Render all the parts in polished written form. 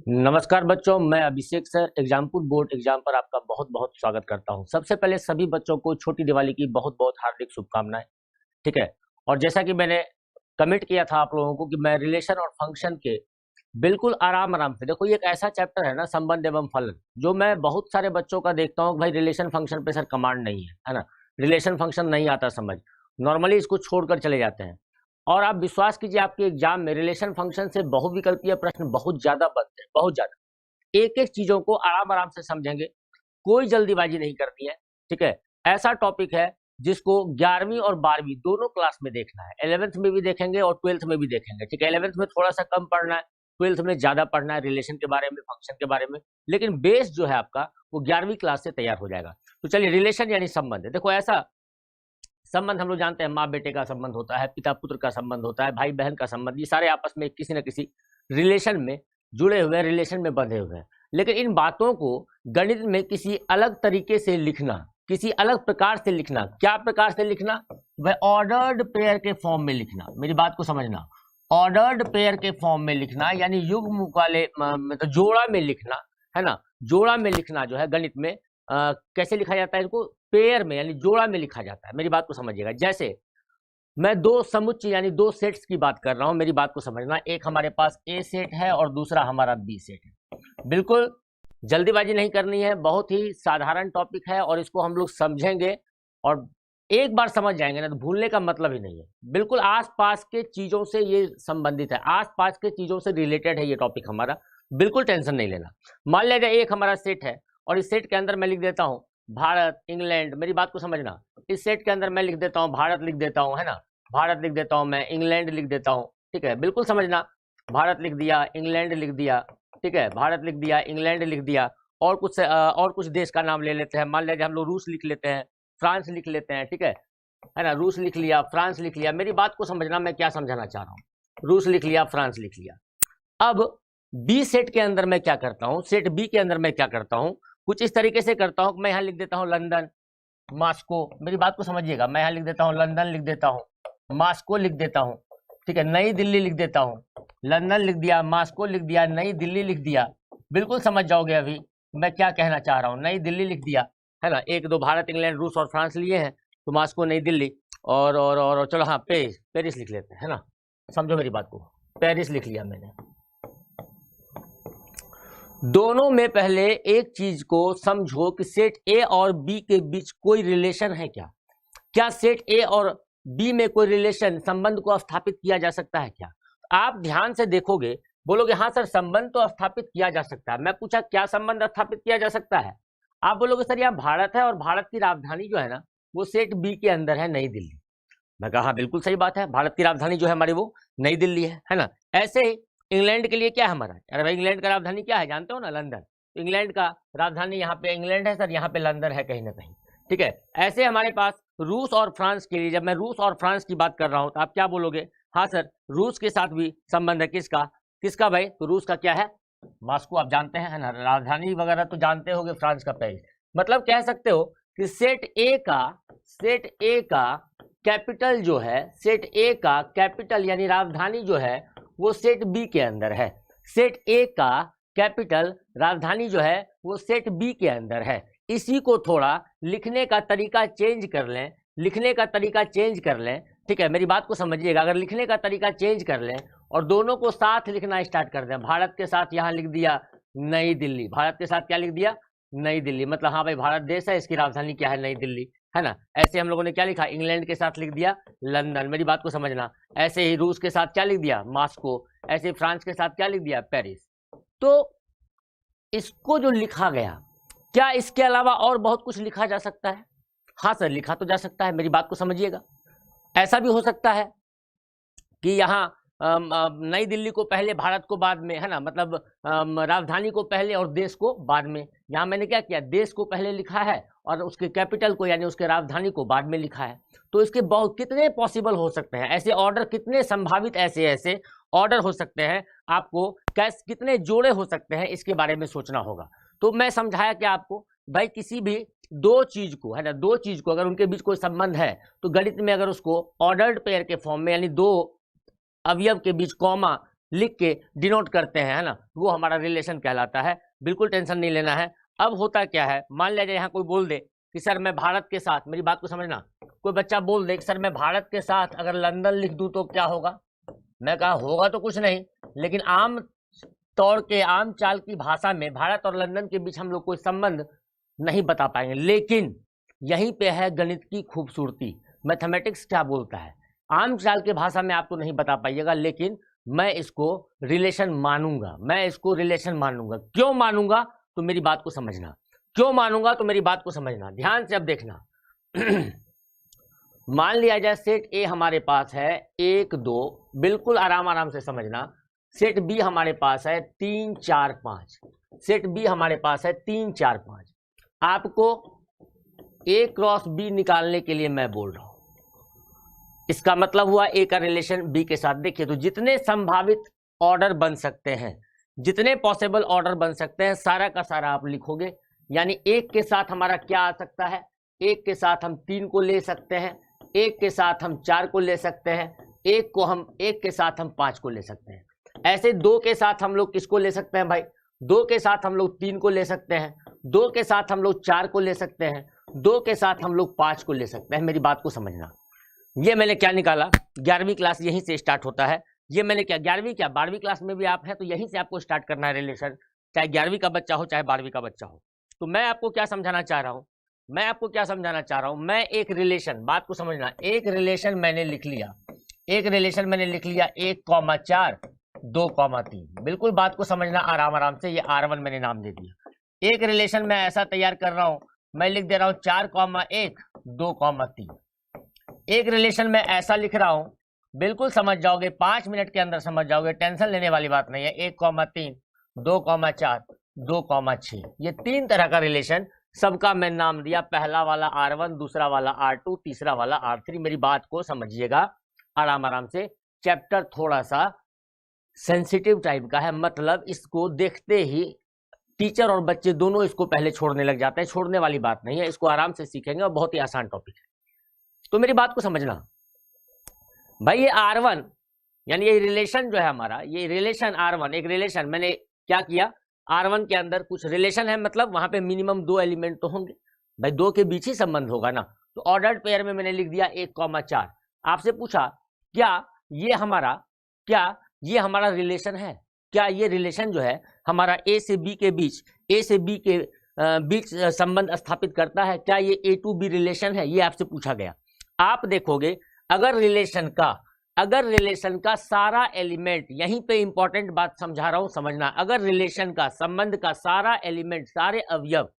नमस्कार बच्चों, मैं अभिषेक सर एग्जामपुर बोर्ड एग्जाम पर आपका बहुत बहुत स्वागत करता हूं। सबसे पहले सभी बच्चों को छोटी दिवाली की बहुत बहुत हार्दिक शुभकामनाएं। ठीक है। और जैसा कि मैंने कमिट किया था आप लोगों को कि मैं रिलेशन और फंक्शन के बिल्कुल आराम आराम से, देखो ये एक ऐसा चैप्टर है ना, संबंध एवं फलन, जो मैं बहुत सारे बच्चों का देखता हूँ भाई रिलेशन फंक्शन पे सर कमांड नहीं है ना, रिलेशन फंक्शन नहीं आता समझ, नॉर्मली इसको छोड़कर चले जाते हैं। और आप विश्वास कीजिए आपके एग्जाम में रिलेशन फंक्शन से बहुविकल्पीय प्रश्न बहुत ज्यादा बनते हैं, बहुत ज्यादा। एक एक चीजों को आराम आराम से समझेंगे, कोई जल्दीबाजी नहीं करनी है। ठीक है। ऐसा टॉपिक है जिसको 11वीं और 12वीं दोनों क्लास में देखना है, 11th में भी देखेंगे और 12th में भी देखेंगे। ठीक है। 11th में थोड़ा सा कम पढ़ना है, 12th में ज्यादा पढ़ना है रिलेशन के बारे में, फंक्शन के बारे में, लेकिन बेस जो है आपका वो 11वीं क्लास से तैयार हो जाएगा। तो चलिए, रिलेशन यानी संबंध है। देखो ऐसा संबंध हम लोग जानते हैं, माँ बेटे का संबंध होता है, पिता पुत्र का संबंध होता है, भाई बहन का संबंध, ये सारे आपस में किसी न किसी रिलेशन में जुड़े हुए हैं, रिलेशन में बंधे हुए हैं। लेकिन इन बातों को गणित में किसी अलग तरीके से लिखना, किसी अलग प्रकार से लिखना, क्या प्रकार से लिखना, वह ऑर्डर्ड पेयर के फॉर्म में लिखना। मेरी बात को समझना, ऑर्डर्ड पेयर के फॉर्म में लिखना यानी युग्म वाले मतलब जोड़ा में लिखना, है ना। जोड़ा में लिखना जो है गणित में कैसे लिखा जाता है, इसको पेयर में यानी जोड़ा में लिखा जाता है। मेरी बात को समझिएगा, जैसे मैं दो समुच्चय यानी दो सेट्स की बात कर रहा हूं, मेरी बात को समझना। एक हमारे पास ए सेट है और दूसरा हमारा बी सेट है। बिल्कुल जल्दीबाजी नहीं करनी है, बहुत ही साधारण टॉपिक है और इसको हम लोग समझेंगे और एक बार समझ जाएंगे ना तो भूलने का मतलब ही नहीं है। बिल्कुल आसपास के चीजों से ये संबंधित है, आसपास के चीजों से रिलेटेड है ये टॉपिक हमारा, बिल्कुल टेंशन नहीं लेना। मान लीजिए एक हमारा सेट है और इस सेट के अंदर मैं लिख देता हूं भारत, इंग्लैंड, मेरी बात को समझना। इस सेट के अंदर मैं लिख देता हूं भारत, लिख देता हूं, है ना, भारत लिख देता हूं, मैं इंग्लैंड लिख देता हूं। ठीक है, बिल्कुल समझना, भारत लिख दिया, इंग्लैंड लिख दिया। ठीक है, भारत लिख दिया, इंग्लैंड लिख दिया। और कुछ देश का नाम ले लेते हैं, मान लीजिए हम लोग रूस लिख लेते हैं, फ्रांस लिख लेते हैं। ठीक है ना, रूस लिख लिया, फ्रांस लिख लिया। मेरी बात को समझना, मैं क्या समझाना चाह रहा हूँ। रूस लिख लिया, फ्रांस लिख लिया। अब बी सेट के अंदर मैं क्या करता हूँ, सेट बी के अंदर मैं क्या करता हूँ, कुछ इस तरीके से करता हूँ। मैं यहाँ लिख देता हूँ लंदन, मॉस्को, मेरी बात को समझिएगा, मैं यहाँ लिख देता हूँ लंदन, लिख देता हूँ मॉस्को, लिख देता हूँ। ठीक है, नई दिल्ली लिख देता हूँ, लंदन लिख दिया, मॉस्को लिख दिया, नई दिल्ली लिख दिया। बिल्कुल समझ जाओगे अभी मैं क्या कहना चाह रहा हूँ। नई दिल्ली लिख दिया, है ना, एक दो भारत, इंग्लैंड, रूस और फ्रांस लिए हैं, तो मॉस्को, नई दिल्ली और चलो हाँ पेरिस, पेरिस लिख लेते हैं, है ना। समझो मेरी बात को, पेरिस लिख लिया मैंने। दोनों में पहले एक चीज को समझो कि सेट ए और बी के बीच कोई रिलेशन है क्या? क्या सेट ए और बी में कोई रिलेशन, संबंध को स्थापित किया जा सकता है क्या? आप ध्यान से देखोगे, बोलोगे हाँ सर संबंध तो स्थापित किया जा सकता है। मैं पूछा क्या संबंध स्थापित किया जा सकता है? आप बोलोगे सर यहाँ भारत है और भारत की राजधानी जो है ना वो सेट बी के अंदर है, नई दिल्ली। मैं कहा हाँ बिल्कुल सही बात है, भारत की राजधानी जो है हमारी वो नई दिल्ली है ना। ऐसे ही इंग्लैंड के लिए क्या है हमारा, अरे भाई इंग्लैंड का राजधानी क्या है जानते हो ना, लंदन। तो इंग्लैंड का राजधानी यहाँ पे इंग्लैंड है सर, यहाँ पे लंदन है कहीं ना कहीं। ठीक है, ऐसे हमारे पास रूस और फ्रांस के लिए, जब मैं रूस और फ्रांस की बात कर रहा हूँ तो आप क्या बोलोगे, हाँ सर रूस के साथ भी संबंध है। किसका किसका भाई, तो रूस का क्या है, मॉस्को, आप जानते हैं, है ना, राजधानी वगैरह तो जानते होगे, फ्रांस का पेरिस। मतलब कह सकते हो कि सेट ए का कैपिटल जो है, सेट ए का कैपिटल यानी राजधानी जो है वो सेट बी के अंदर है। सेट ए का कैपिटल राजधानी जो है वो सेट बी के अंदर है। इसी को थोड़ा लिखने का तरीका चेंज कर लें, लिखने का तरीका चेंज कर लें। ठीक है, मेरी बात को समझिएगा, अगर लिखने का तरीका चेंज कर लें और दोनों को साथ लिखना स्टार्ट कर दें, भारत के साथ यहाँ लिख दिया नई दिल्ली, भारत के साथ क्या लिख दिया, नई दिल्ली, मतलब हाँ भाई भारत देश है, इसकी राजधानी क्या है, नई दिल्ली, है ना। ऐसे हम लोगों ने क्या लिखा, इंग्लैंड के साथ लिख दिया लंदन, मेरी बात को समझना। ऐसे ही रूस के साथ क्या लिख दिया, मॉस्को। ऐसे ही फ्रांस के साथ क्या लिख दिया, पेरिस। तो इसको जो लिखा गया, क्या इसके अलावा और बहुत कुछ लिखा जा सकता है? हाँ सर लिखा तो जा सकता है, मेरी बात को समझिएगा। ऐसा भी हो सकता है कि यहाँ नई दिल्ली को पहले, भारत को बाद में, है ना, मतलब राजधानी को पहले और देश को बाद में। यहाँ मैंने क्या किया, देश को पहले लिखा है और उसके कैपिटल को यानी उसके राजधानी को बाद में लिखा है। तो इसके बहुत कितने पॉसिबल हो सकते हैं ऐसे ऑर्डर, कितने संभावित ऐसे ऐसे ऑर्डर हो सकते हैं, आपको कैसे कितने जोड़े हो सकते हैं इसके बारे में सोचना होगा। तो मैं समझाया कि आपको भाई किसी भी दो चीज को, है ना, दो चीज को अगर उनके बीच कोई संबंध है तो गणित में अगर उसको ऑर्डर्ड पेयर के फॉर्म में यानी दो अवयव के बीच कॉमा लिख के डिनोट करते हैं, है ना, वो हमारा रिलेशन कहलाता है। बिल्कुल टेंशन नहीं लेना है। अब होता क्या है, मान लिया जाए यहाँ कोई बोल दे कि सर मैं भारत के साथ, मेरी बात को समझना, कोई बच्चा बोल दे कि सर मैं भारत के साथ अगर लंदन लिख दूं तो क्या होगा। मैं कहा होगा तो कुछ नहीं, लेकिन आम तौर के आम चाल की भाषा में भारत और लंदन के बीच हम लोग कोई संबंध नहीं बता पाएंगे। लेकिन यहीं पे है गणित की खूबसूरती। मैथमेटिक्स क्या बोलता है, आम चाल के भाषा में आप तो नहीं बता पाइएगा, लेकिन मैं इसको रिलेशन मानूंगा, मैं इसको रिलेशन मानूंगा। क्यों मानूंगा तो मेरी बात को समझना, क्यों मानूंगा तो मेरी बात को समझना, ध्यान से अब देखना। मान लिया जाए सेट ए हमारे पास है 1 2, बिल्कुल आराम आराम से समझना। सेट बी हमारे पास है 3 4 5, सेट बी हमारे पास है 3 4 5। आपको ए क्रॉस बी निकालने के लिए मैं बोल रहा हूं, इसका मतलब हुआ ए का रिलेशन बी के साथ। देखिए तो जितने संभावित ऑर्डर बन सकते हैं, जितने पॉसिबल ऑर्डर बन सकते हैं, सारा का सारा आप लिखोगे। यानी एक के साथ हमारा क्या आ सकता है, एक के साथ हम 3 को ले सकते हैं, एक के साथ हम 4 को ले सकते हैं, एक के साथ हम 5 को ले सकते हैं। ऐसे 2 के साथ हम लोग किसको ले सकते हैं भाई, 2 के साथ हम लोग 3 को ले सकते हैं, 2 के साथ हम लोग 4 को ले सकते हैं, 2 के साथ हम लोग 5 को ले सकते हैं। मेरी बात को समझना। ये मैंने क्या निकाला, 11वीं क्लास यहीं से स्टार्ट होता है। ये मैंने क्या 11वीं क्या 12वीं क्लास में भी आप हैं तो यहीं से आपको स्टार्ट करना है रिलेशन, चाहे 11वीं का बच्चा हो चाहे 12वीं का बच्चा हो। तो मैं आपको क्या समझाना चाह रहा हूं, मैं आपको क्या समझाना चाह रहा हूं, मैं एक रिलेशन, बात को समझना, एक रिलेशन मैंने लिख लिया, एक रिलेशन मैंने लिख लिया 1,4 2,3। बिल्कुल बात को समझना आराम आराम से। ये R1 मैंने नाम दे दिया। एक रिलेशन मैं ऐसा तैयार कर रहा हूं, मैं लिख दे रहा हूं 4,1 2,3। एक रिलेशन में ऐसा लिख रहा हूं, बिल्कुल समझ जाओगे, 5 मिनट के अंदर समझ जाओगे, टेंशन लेने वाली बात नहीं है। 1,3 2,4 2,6, ये 3 तरह का रिलेशन, सबका मैं नाम दिया। पहला वाला R1, दूसरा वाला R2, तीसरा वाला R3। मेरी बात को समझिएगा आराम आराम से। चैप्टर थोड़ा सा सेंसिटिव टाइप का है, मतलब इसको देखते ही टीचर और बच्चे दोनों इसको पहले छोड़ने लग जाते हैं। छोड़ने वाली बात नहीं है, इसको आराम से सीखेंगे और बहुत ही आसान टॉपिक है। तो मेरी बात को समझना भाई, ये R1 यानी ये रिलेशन जो है हमारा, ये रिलेशन R1 एक रिलेशन, मैंने क्या किया, R1 के अंदर कुछ रिलेशन है, मतलब वहां पे मिनिमम 2 एलिमेंट तो होंगे भाई, 2 के बीच ही संबंध होगा ना। तो ऑर्डर्ड पेयर में मैंने लिख दिया 1,4। आपसे पूछा क्या ये हमारा रिलेशन है, क्या ये रिलेशन जो है हमारा ए से बी के बीच संबंध स्थापित करता है, क्या ये A to B रिलेशन है, ये आपसे पूछा गया। आप देखोगे अगर रिलेशन का सारा एलिमेंट, यहीं पे इंपॉर्टेंट बात समझा रहा हूं, समझना, अगर रिलेशन का संबंध का सारा एलिमेंट, सारे अवयव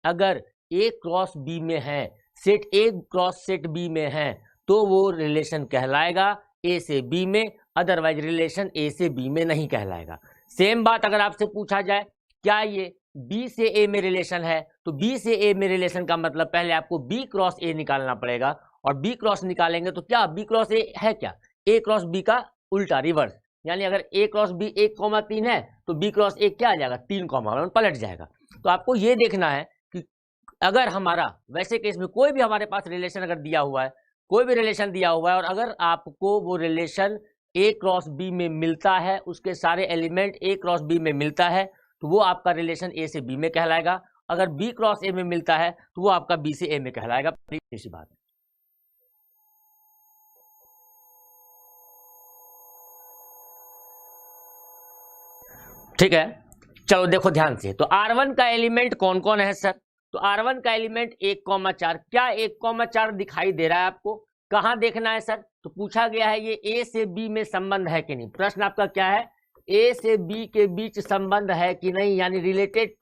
अगर A क्रॉस B में है, set A cross set B में है, तो वो रिलेशन कहलाएगा A से B में, अदरवाइज रिलेशन A से B में नहीं कहलाएगा। सेम बात अगर आपसे पूछा जाए क्या ये B से A में रिलेशन है, तो B से A में रिलेशन का मतलब पहले आपको B क्रॉस A निकालना पड़ेगा, और B क्रॉस निकालेंगे तो क्या B क्रॉस A है, क्या A क्रॉस B का उल्टा रिवर्स। यानी अगर A क्रॉस B 1,3 है तो B क्रॉस A क्या आ जाएगा, 3,1 पलट जाएगा। तो आपको ये देखना है कि अगर हमारा वैसे केस में कोई भी हमारे पास रिलेशन अगर दिया हुआ है, कोई भी रिलेशन दिया हुआ है, और अगर आपको वो रिलेशन A क्रॉस B में मिलता है, उसके सारे एलिमेंट A क्रॉस B में मिलता है, तो वो आपका रिलेशन A से B में कहलाएगा। अगर B क्रॉस A में मिलता है तो वो आपका B से A में कहलाएगा। इसी बात है। ठीक है, चलो देखो ध्यान से। तो R1 का एलिमेंट कौन कौन है सर, तो R1 का एलिमेंट 1,4। क्या 1,4 दिखाई दे रहा है आपको, कहां देखना है सर, तो पूछा गया है ये A से B में संबंध है कि नहीं। प्रश्न आपका क्या है, A से B के बीच संबंध है कि नहीं, यानी related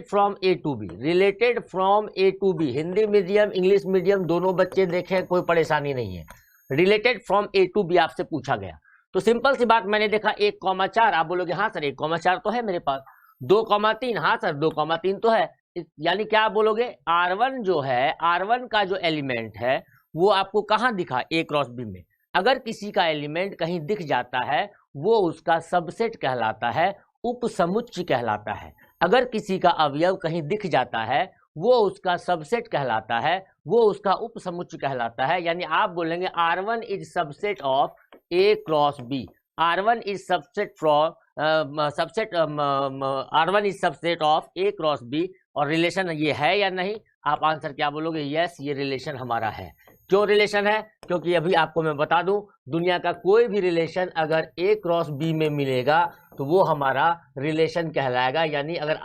from A to B, related from A to B। Hindi medium English medium दोनों बच्चे देखें, कोई परेशानी नहीं है। Related from A to B आपसे पूछा गया, तो सिंपल सी बात, मैंने देखा 1,4, आप बोलोगे हाँ सर 1,4 तो है मेरे पास। 2,3, हाँ सर 2,3 तो है। यानी क्या आप बोलोगे, R1 जो है, R1 का जो एलिमेंट है वो आपको कहाँ दिखा, A क्रॉस B में। अगर किसी का एलिमेंट कहीं दिख जाता है वो उसका सबसेट कहलाता है, उपसमुच्चय कहलाता है। अगर किसी का अवयव कहीं दिख जाता है वो उसका सबसेट कहलाता है, वो उसका उपसमुच्चय कहलाता है। यानी आप बोलेंगे R1 is subset of A cross B। R1 is subset from R1 is subset of A cross B, और रिलेशन ये है या नहीं? आप आंसर क्या बोलोगे? यस, ये रिलेशन हमारा है। क्यों रिलेशन है? क्योंकि अभी आपको मैं बता दूं, दुनिया का कोई भी रिलेशन अगर A क्रॉस B में मिलेगा तो वो हमारा रिलेशन कहलाएगा। यानी अगर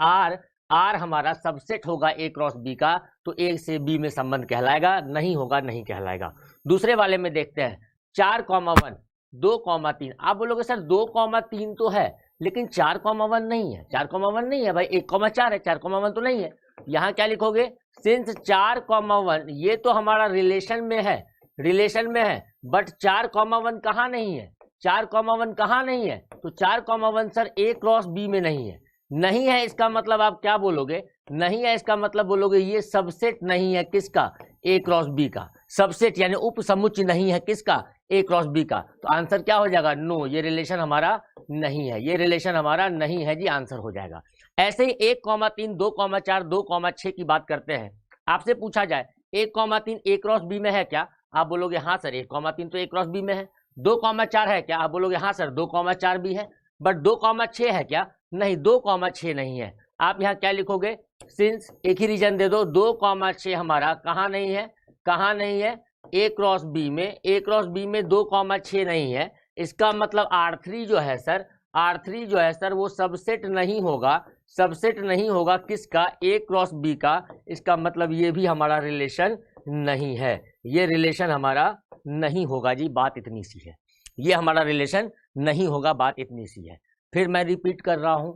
R हमारा सबसेट होगा A क्रॉस B का तो A से B में संबंध कहलाएगा, नहीं होगा नहीं कहलाएगा। दूसरे वाले में देखते हैं 4,1 2,3। आप बोलोगे सर 2,3 तो है लेकिन 4,1 नहीं है। 4,1 नहीं है भाई, 1,4 है, 4,1 तो नहीं है। यहाँ क्या लिखोगे? सिंस 4,1 ये तो हमारा रिलेशन में है, रिलेशन में है, बट 4,1 कहाँ नहीं है? 4,1 कहाँ नहीं है? तो 4,1 सर A क्रॉस B में नहीं है। नहीं है इसका मतलब आप क्या बोलोगे? नहीं है इसका मतलब बोलोगे ये सबसेट नहीं है किसका? A क्रॉस B का। सबसेट यानी उपसमुच्चय नहीं है किसका? A क्रॉस B का। तो आंसर क्या हो जाएगा? नो, ये रिलेशन हमारा नहीं है, ये रिलेशन हमारा नहीं है जी, आंसर हो जाएगा। ऐसे ही 1,3 2,4 2,6 की बात करते हैं। आपसे पूछा जाए 1,3 A क्रॉस B में है क्या? आप बोलोगे हाँ सर 1,3 तो A क्रॉस B में है। 2,4 है क्या? आप बोलोगे हाँ सर 2,4 भी है। बट 2,6 है क्या? नहीं, 2,6 नहीं है। आप यहाँ क्या लिखोगे? सिंस एक ही रीजन दे दो, 2,6 हमारा कहाँ नहीं है? कहाँ नहीं है? A क्रॉस B में। A क्रॉस B में 2,6 नहीं है। इसका मतलब R3 जो है सर, R3 जो है सर वो सबसेट नहीं होगा, सबसेट नहीं होगा किसका? A क्रॉस B का। इसका मतलब ये भी हमारा रिलेशन नहीं है, ये रिलेशन हमारा नहीं होगा जी, बात इतनी सी है। ये हमारा रिलेशन नहीं होगा, बात इतनी सी है। फिर मैं रिपीट कर रहा हूं,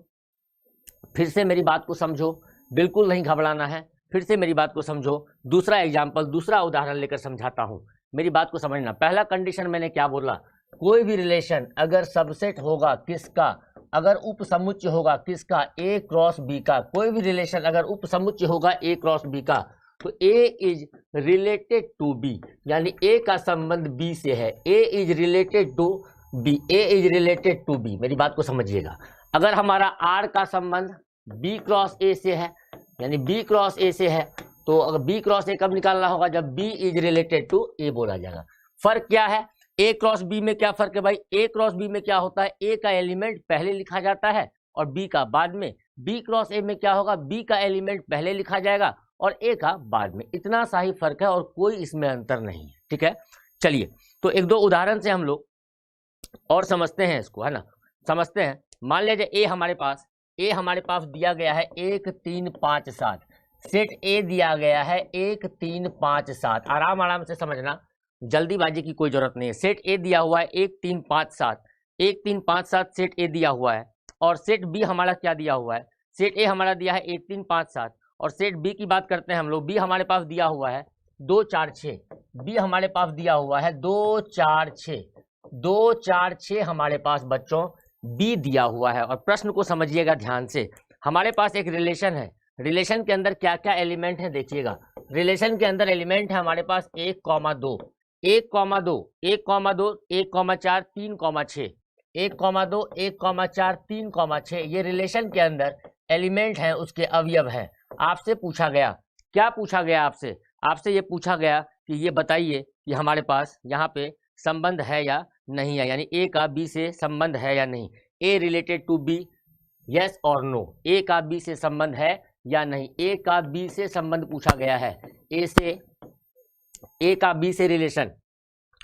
फिर से मेरी बात को समझो, बिल्कुल नहीं घबराना है, फिर से मेरी बात को समझो। दूसरा एग्जाम्पल, दूसरा उदाहरण लेकर समझाता हूं, मेरी बात को समझना। पहला कंडीशन मैंने क्या बोला? कोई भी रिलेशन अगर सबसेट होगा किसका? अगर उपसमुच्चय होगा किसका? A क्रॉस B का। कोई भी रिलेशन अगर उपसमुच्चय होगा A क्रॉस B का तो A is related to B, यानी A का संबंध B से है। A is related to B, A is related to B। मेरी बात को समझिएगा। अगर हमारा R का संबंध B क्रॉस A से है, यानी B क्रॉस A से है, तो अगर B क्रॉस A कब निकालना होगा? जब B is related to A बोला जाएगा। फर्क क्या है? A क्रॉस B में क्या फर्क है भाई? A क्रॉस B में क्या होता है? A का एलिमेंट पहले लिखा जाता है और B का बाद में। B क्रॉस A में क्या होगा? B का एलिमेंट पहले लिखा जाएगा और A का बाद में। इतना सा ही फर्क है और कोई इसमें अंतर नहीं है, ठीक है। चलिए, तो एक दो उदाहरण से हम लोग और समझते हैं इसको, है ना, समझते हैं। मान लीजिए A हमारे पास दिया गया है 1 3 5 7। सेट A दिया गया है 1 3 5 7। आराम आराम से समझना, जल्दीबाजी की कोई जरूरत नहीं है। सेट A दिया हुआ है 1 3 5 7, 1 3 5 7 सेट A दिया हुआ है। और सेट B हमारा क्या दिया हुआ है? सेट A हमारा दिया है 1 3 5 7, और सेट B की बात करते हैं हम लोग। B हमारे पास दिया हुआ है 2 4 6। B हमारे पास दिया हुआ है 2 4 6, 2 4 6 हमारे पास बच्चों B दिया हुआ है। और प्रश्न को समझिएगा ध्यान से। हमारे पास एक रिलेशन है, रिलेशन के अंदर क्या क्या एलिमेंट है देखिएगा। रिलेशन के अंदर एलिमेंट है हमारे पास 1, 2, 1, 2, 1, 2, 1, 4 3, 6, 1, 2, 1, 4 3, 6। ये रिलेशन के अंदर एलिमेंट हैं, उसके अवयव हैं। आपसे पूछा गया, क्या पूछा गया आपसे? आपसे ये पूछा गया कि ये बताइए कि हमारे पास यहाँ पे संबंध है या नहीं है, यानी A का B से संबंध है या नहीं। A related to B, yes और नो। A का B से संबंध है या नहीं? A का B से संबंध पूछा गया है। A का B से relation,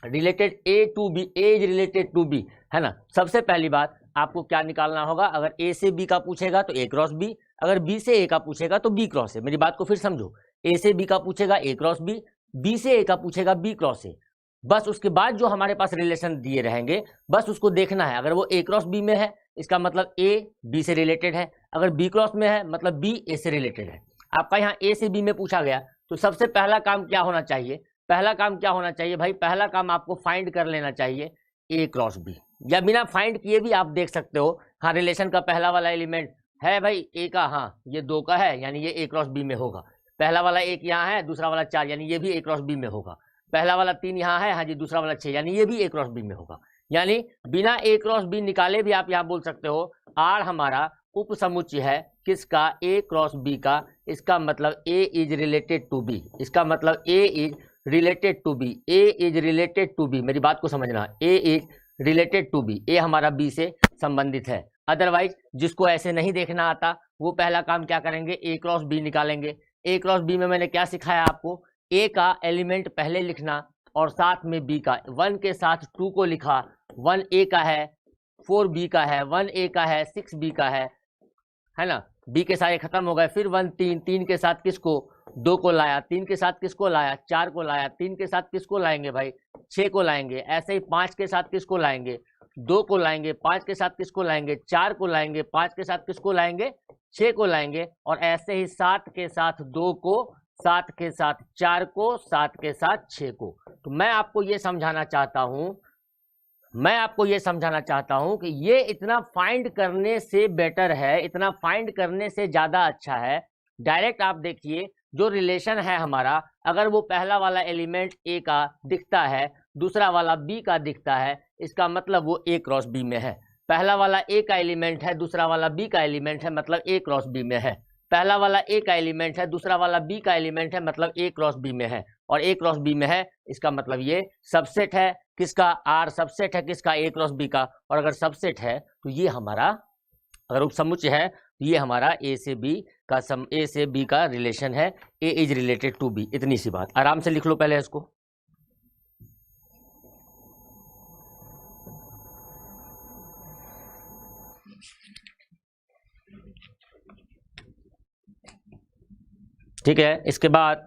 related A to B, A is related to B, है ना। सबसे पहली बात आपको क्या निकालना होगा? अगर A से B का पूछेगा तो A क्रॉस B, अगर B से A का पूछेगा तो B क्रॉस A। मेरी बात को फिर समझो, A से B का पूछेगा A क्रॉस B, B से A का पूछेगा B क्रॉस A। बस उसके बाद जो हमारे पास रिलेशन दिए रहेंगे बस उसको देखना है। अगर वो A क्रॉस B में है इसका मतलब A B से रिलेटेड है, अगर B क्रॉस में है मतलब B A से रिलेटेड है। आपका यहाँ A से B में पूछा गया तो सबसे पहला काम क्या होना चाहिए? पहला काम क्या होना चाहिए भाई? पहला काम आपको फाइंड कर लेना चाहिए A क्रॉस B, या बिना फाइंड किए भी आप देख सकते हो। हाँ, रिलेशन का पहला वाला एलिमेंट है भाई A का, हाँ ये 2 का है, यानी ये A क्रॉस B में होगा। पहला वाला 1 यहाँ है, दूसरा वाला 4, यानी ये भी A क्रॉस B में होगा। पहला वाला 3 यहाँ है, हाँ जी, दूसरा वाला 6, यानी ये भी A क्रॉस B में होगा। यानी बिना A क्रॉस B निकाले भी आप यहाँ बोल सकते हो R हमारा उपसमुच्चय है किसका? A क्रॉस B का। इसका मतलब A is related to B, इसका मतलब A is related to B, A is related to B। मेरी बात को समझना, A is related to B, A हमारा बी से संबंधित है। अदरवाइज जिसको ऐसे नहीं देखना आता वो पहला काम क्या करेंगे, ए क्रॉस बी निकालेंगे। ए क्रॉस बी में मैंने क्या सिखाया आपको, ए का एलिमेंट पहले लिखना और साथ में बी का, 1 के साथ 2 को लिखा, 1 ए का है, 4 बी का है, 1 ए का है, 6 बी का है ना, बी के सारे खत्म हो गए। फिर 1 3, 3 के साथ किसको, 2 को लाया, 3 के साथ किसको लाया, 4 को लाया, 3 के साथ किसको लाएंगे भाई, 6 को लाएंगे। ऐसे ही 5 के साथ किसको लाएंगे, 2 को लाएंगे, 5 के साथ किसको लाएंगे, 4 को लाएंगे, 5 के साथ किसको लाएंगे, 6 को लाएंगे। और ऐसे ही 7 के साथ 2 को, 7 के साथ 4 को, 7 के साथ 6 को। तो मैं आपको ये समझाना चाहता हूं कि ये इतना फाइंड करने से बेटर है, इतना फाइंड करने से ज्यादा अच्छा है। डायरेक्ट आप देखिए जो रिलेशन है हमारा, अगर वो पहला वाला एलिमेंट ए का दिखता है, दूसरा वाला बी का दिखता है, इसका मतलब वो ए क्रॉस बी में है। पहला वाला ए का एलिमेंट है, दूसरा वाला बी का एलिमेंट है, मतलब ए क्रॉस बी में है। पहला वाला ए का एलिमेंट है, दूसरा वाला बी का एलिमेंट है, मतलब ए क्रॉस बी में है। और ए क्रॉस बी में है, इसका मतलब ये सबसेट है किसका, आर सबसेट है किसका, ए क्रॉस बी का। और अगर सबसेट है तो ये हमारा, अगर उपसमुच्चय है तो ये हमारा ए से बी का रिलेशन है, ए इज रिलेटेड टू बी। इतनी सी बात, आराम से लिख लो पहले इसको। ठीक है, इसके बाद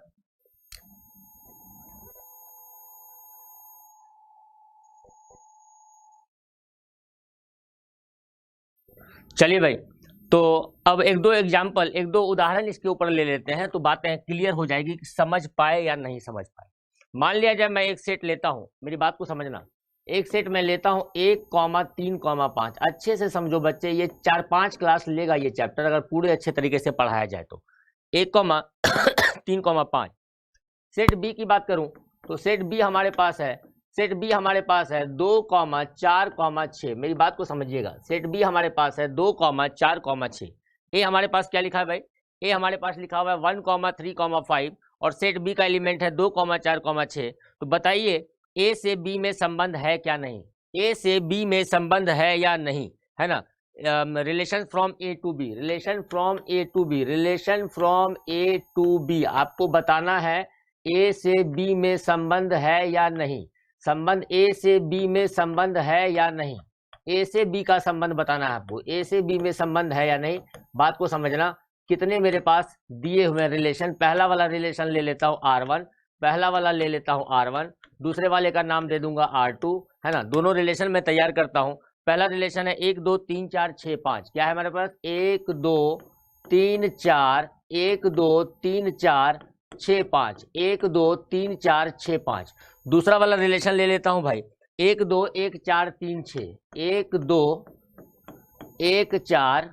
चलिए भाई, तो अब एक दो उदाहरण इसके ऊपर ले लेते हैं, तो बातें क्लियर हो जाएगी कि समझ पाए या नहीं समझ पाए। मान लिया जाए मैं एक सेट लेता हूं, मेरी बात को समझना, एक सेट में लेता हूं 1,3,5। अच्छे से समझो बच्चे, ये 4-5 क्लास लेगा ये चैप्टर, अगर पूरे अच्छे तरीके से पढ़ाया जाए तो। 1,3,5। सेट बी की बात करूं तो सेट बी हमारे पास है 2,4,6। मेरी बात को समझिएगा, सेट बी हमारे पास है 2,4,6। ए हमारे पास क्या लिखा है भाई, ए हमारे पास लिखा हुआ है 1,3,5 और सेट बी का एलिमेंट है 2,4,6। तो बताइए ए से बी में संबंध है क्या नहीं, ए से बी में संबंध है या नहीं, है ना। Relation from A to B, आपको बताना है ए से बी में संबंध है या नहीं, संबंध ए से बी में संबंध है या नहीं, ए से बी का संबंध बताना है आपको, ए से बी में संबंध है या नहीं। बात को समझना, कितने मेरे पास दिए हुए रिलेशन, पहला वाला रिलेशन ले लेता हूँ R1, पहला वाला ले लेता हूँ R1, दूसरे वाले का नाम दे दूंगा R2, है ना। दोनों रिलेशन में तैयार करता हूँ। पहला रिलेशन है 1 2 3 4 6 5, क्या है हमारे पास 1 2 3 4, 1 2 3 4 6 5, 1 2 3 4 6 5। दूसरा वाला रिलेशन ले लेता हूं भाई, 1 2 1 4 3 6, 1 2 1 4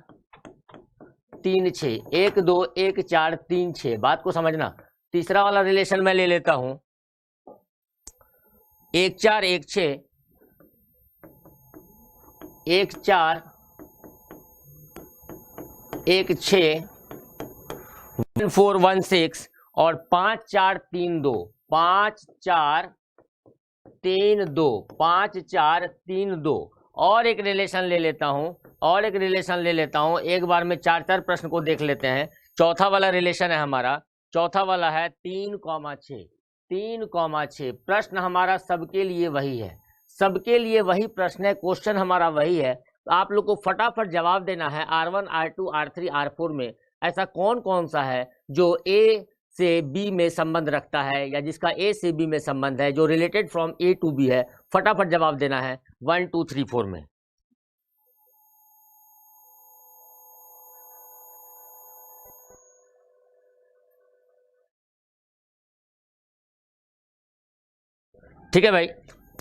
3 6, 1 2 1 4 3 6। बात को समझना। तीसरा वाला रिलेशन मैं ले लेता हूं 1 4 1 6, 1 4 1 6, 1 4 1 6 और 5 4 3 2, 5 4 3 2, 5 4 3 2। और एक रिलेशन ले लेता हूं, एक बार में 4 प्रश्न को देख लेते हैं। चौथा वाला रिलेशन है हमारा, चौथा वाला है 3,6। 3,6 प्रश्न हमारा सबके लिए वही है, सबके लिए वही प्रश्न है, क्वेश्चन हमारा वही है। तो आप लोग को फटाफट जवाब देना है R1 R2 R3 R4 में ऐसा कौन कौन सा है जो ए से बी में संबंध रखता है या जिसका ए से बी में संबंध है, जो related from A to B है। फटाफट जवाब देना है 1 2 3 4 में। ठीक है भाई,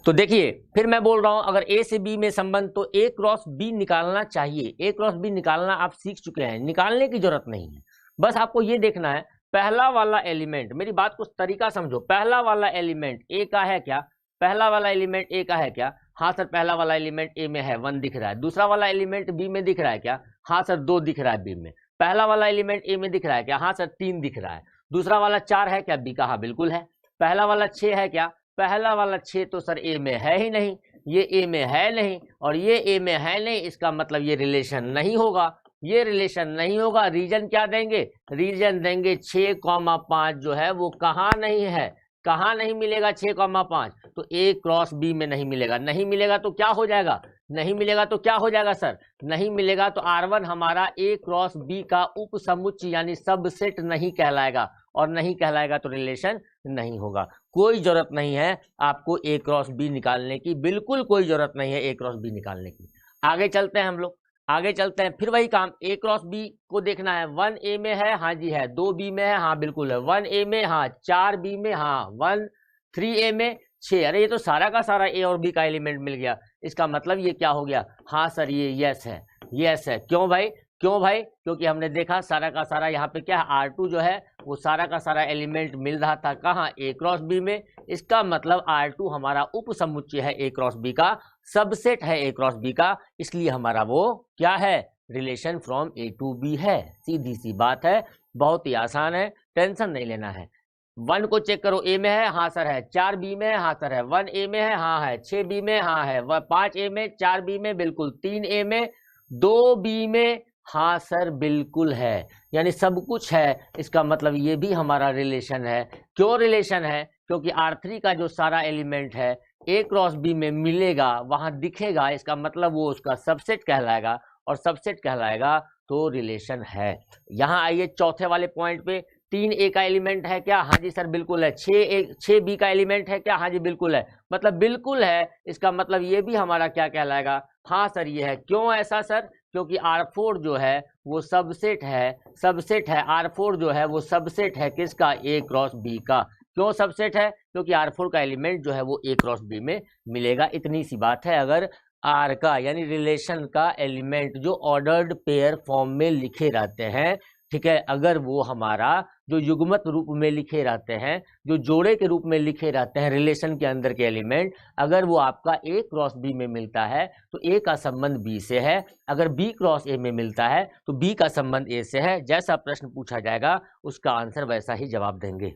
तो देखिए फिर मैं बोल रहा हूं अगर ए से बी में संबंध तो ए क्रॉस बी निकालना चाहिए। ए क्रॉस बी निकालना आप सीख चुके हैं, निकालने की जरूरत नहीं है, बस आपको ये देखना है पहला वाला एलिमेंट, मेरी बात को तरीका समझो, पहला वाला एलिमेंट ए का है क्या, पहला वाला एलिमेंट ए का है क्या, हाँ सर पहला वाला एलिमेंट ए में है 1 दिख रहा है। दूसरा वाला एलिमेंट बी में दिख रहा है क्या, हाँ सर 2 दिख रहा है बी में। पहला वाला एलिमेंट ए में दिख रहा है क्या, हाँ सर 3 दिख रहा है। दूसरा वाला 4 है क्या, बी का हाँ बिल्कुल है। पहला वाला 6 है क्या, पहला वाला 6 तो सर ए में है ही नहीं। ये ए में है नहीं और ये ए में है नहीं, इसका मतलब ये रिलेशन नहीं होगा, ये रिलेशन नहीं होगा। रीजन क्या देंगे, रीजन देंगे 6,5 जो है वो कहाँ नहीं है, कहाँ नहीं मिलेगा 6,5, तो ए क्रॉस बी में नहीं मिलेगा। नहीं मिलेगा तो क्या हो जाएगा, नहीं मिलेगा तो क्या हो जाएगा सर, नहीं मिलेगा तो R1 हमारा ए क्रॉस बी का उपसमुच्चय यानी सबसेट नहीं कहलाएगा, और नहीं कहलाएगा तो रिलेशन नहीं होगा। कोई जरूरत नहीं है आपको ए क्रॉस बी निकालने की, बिल्कुल कोई जरूरत नहीं है ए क्रॉस बी निकालने की। आगे चलते हैं हम लोग, आगे चलते हैं, फिर वही काम, ए क्रॉस बी को देखना है। 1 ए में है, हाँ जी है। 2 बी में है, हाँ बिल्कुल है। 1 ए में, हाँ। 4 बी में, हाँ। 1 3 ए में, 6। अरे ये तो सारा का सारा ए और बी का एलिमेंट मिल गया, इसका मतलब ये क्या हो गया, हाँ सर ये यस है, यस है। क्यों भाई, क्यों भाई, क्योंकि हमने देखा सारा का सारा यहाँ पे क्या है, R2 जो है वो सारा का सारा एलिमेंट मिल रहा था कहाँ, ए क्रॉस बी में। इसका मतलब R2 हमारा उपसमुच्चय है ए क्रॉस बी का, सबसेट है ए क्रॉस बी का, इसलिए हमारा वो क्या है, relation from A to B है। सीधी सी बात है, बहुत ही आसान है, टेंशन नहीं लेना है। 1 को चेक करो, ए में है, हाँ सर है। 4 बी में है, हाँ सर है। 1 ए में है, हाँ है। 6 बी में, हाँ है। 5 ए में, 4 बी में बिल्कुल। 3 ए में, 2 बी में, हाँ सर बिल्कुल है। यानी सब कुछ है, इसका मतलब ये भी हमारा रिलेशन है। क्यों रिलेशन है, क्योंकि R3 का जो सारा एलिमेंट है ए क्रॉस बी में मिलेगा, वहां दिखेगा, इसका मतलब वो उसका सबसेट कहलाएगा, और सबसेट कहलाएगा तो रिलेशन है। यहाँ आइए चौथे वाले पॉइंट पे, 3 ए का एलिमेंट है क्या, हाँ जी सर बिल्कुल है। 6 बी का एलिमेंट है क्या, हाँ जी बिल्कुल है। मतलब बिल्कुल है, इसका मतलब ये भी हमारा क्या कहलाएगा, हाँ सर ये है। क्यों ऐसा सर, क्योंकि R4 जो है वो सबसेट है, सबसेट है। R4 जो है वो सबसेट है किसका, ए क्रॉस बी का। क्यों सबसेट है, क्योंकि R4 का एलिमेंट जो है वो ए क्रॉस बी में मिलेगा। इतनी सी बात है। अगर R का यानी रिलेशन का एलिमेंट जो ऑर्डर्ड पेयर फॉर्म में लिखे रहते हैं, ठीक है, अगर वो हमारा जो युग्मत रूप में लिखे रहते हैं, जो जोड़े के रूप में लिखे रहते हैं रिलेशन के अंदर के एलिमेंट, अगर वो आपका ए क्रॉस बी में मिलता है तो ए का संबंध बी से है, अगर बी क्रॉस ए में मिलता है तो बी का संबंध ए से है। जैसा प्रश्न पूछा जाएगा उसका आंसर वैसा ही जवाब देंगे।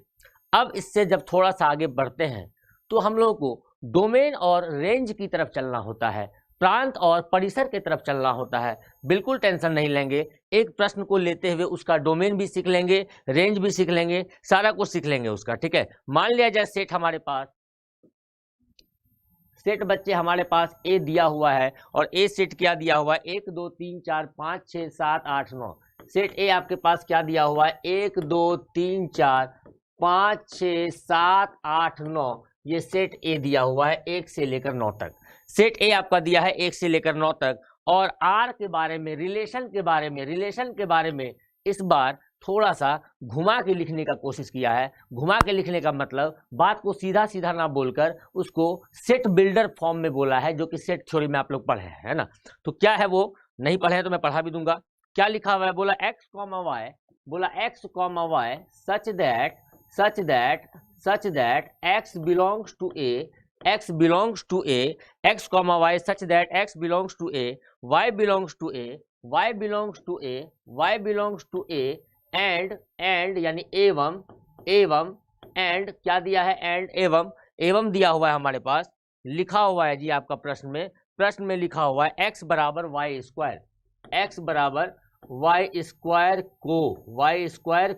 अब इससे जब थोड़ा सा आगे बढ़ते हैं तो हम लोगों को डोमेन और रेंज की तरफ चलना होता है, प्रांत और परिसर की तरफ चलना होता है। बिल्कुल टेंशन नहीं लेंगे, एक प्रश्न को लेते हुए उसका डोमेन भी सीख लेंगे, रेंज भी सीख लेंगे, सारा कुछ सीख लेंगे उसका, ठीक है। मान लिया जाए सेट हमारे पास, सेट बच्चे हमारे पास ए दिया हुआ है, और ए सेट क्या दिया हुआ है, 1 2 3 4 5 6 7 8 9। सेट ए आपके पास क्या दिया हुआ है, 1 2 3 4 5 6 7 8 9। ये सेट ए दिया हुआ है 1 से लेकर 9 तक। सेट ए आपका दिया है 1 से लेकर 9 तक। और आर के बारे में, रिलेशन के बारे में, रिलेशन के बारे में इस बार थोड़ा सा घुमा के लिखने का कोशिश किया है। घुमा के लिखने का मतलब बात को सीधा सीधा ना बोलकर उसको सेट बिल्डर फॉर्म में बोला है, जो कि सेट थ्योरी में आप लोग पढ़े हैं, है ना। तो क्या है वो, नहीं पढ़े हैं तो मैं पढ़ा भी दूंगा। क्या लिखा हुआ है, बोला x, y, बोला x, y such that x belongs to a, x belongs to a, x, y such that x belongs to a, y belongs to a, y belongs to a, y belongs to a, and यानी एवं and क्या दिया है, and एवं दिया हुआ है हमारे पास। लिखा हुआ है जी आपका प्रश्न में लिखा हुआ है x बराबर वाई स्क्वायर, x बराबर वाई स्क्वायर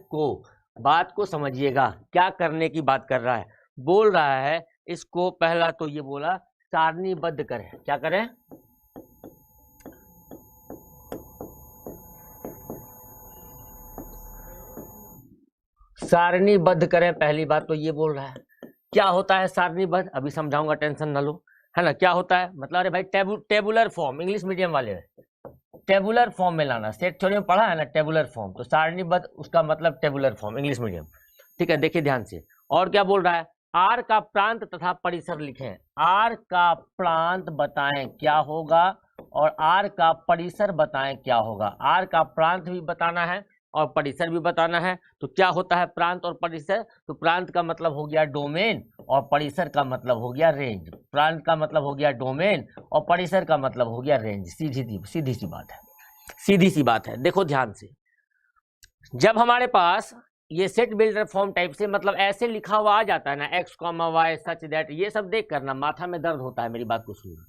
को। बात को समझिएगा, क्या करने की बात कर रहा है, बोल रहा है इसको पहला तो ये बोला सारणीबद्ध करें। क्या करें, सारणीबद्ध करें। पहली बात तो ये बोल रहा है। क्या होता है सारणीबद्ध, अभी समझाऊंगा, टेंशन ना लो, है ना। क्या होता है मतलब, अरे भाई टेबुलर फॉर्म, इंग्लिश मीडियम वाले टेबुलर फॉर्म में लाना। सेट थ्योरी में पढ़ा है ना टेबुलर फॉर्म, तो सारणीबद्ध उसका मतलब टेबुलर फॉर्म, इंग्लिश मीडियम, ठीक है। देखिए ध्यान से, और क्या बोल रहा है, आर का प्रांत तथा परिसर लिखें। आर का प्रांत बताएं क्या होगा, और आर का परिसर बताएं क्या होगा। आर का प्रांत भी बताना है और परिसर भी बताना है। तो क्या होता है प्रांत और परिसर, तो प्रांत का मतलब हो गया डोमेन, और परिसर का मतलब हो गया रेंज। प्रांत का मतलब हो गया डोमेन, और परिसर का मतलब हो गया रेंज। सीधी सी बात है, सीधी सी बात है। देखो ध्यान से, जब हमारे पास ये सेट बिल्डर फॉर्म टाइप से मतलब ऐसे लिखा हुआ आ जाता है ना, X comma Y such that, ये सब देख करना माथा में दर्द होता है। मेरी बात को सुनना,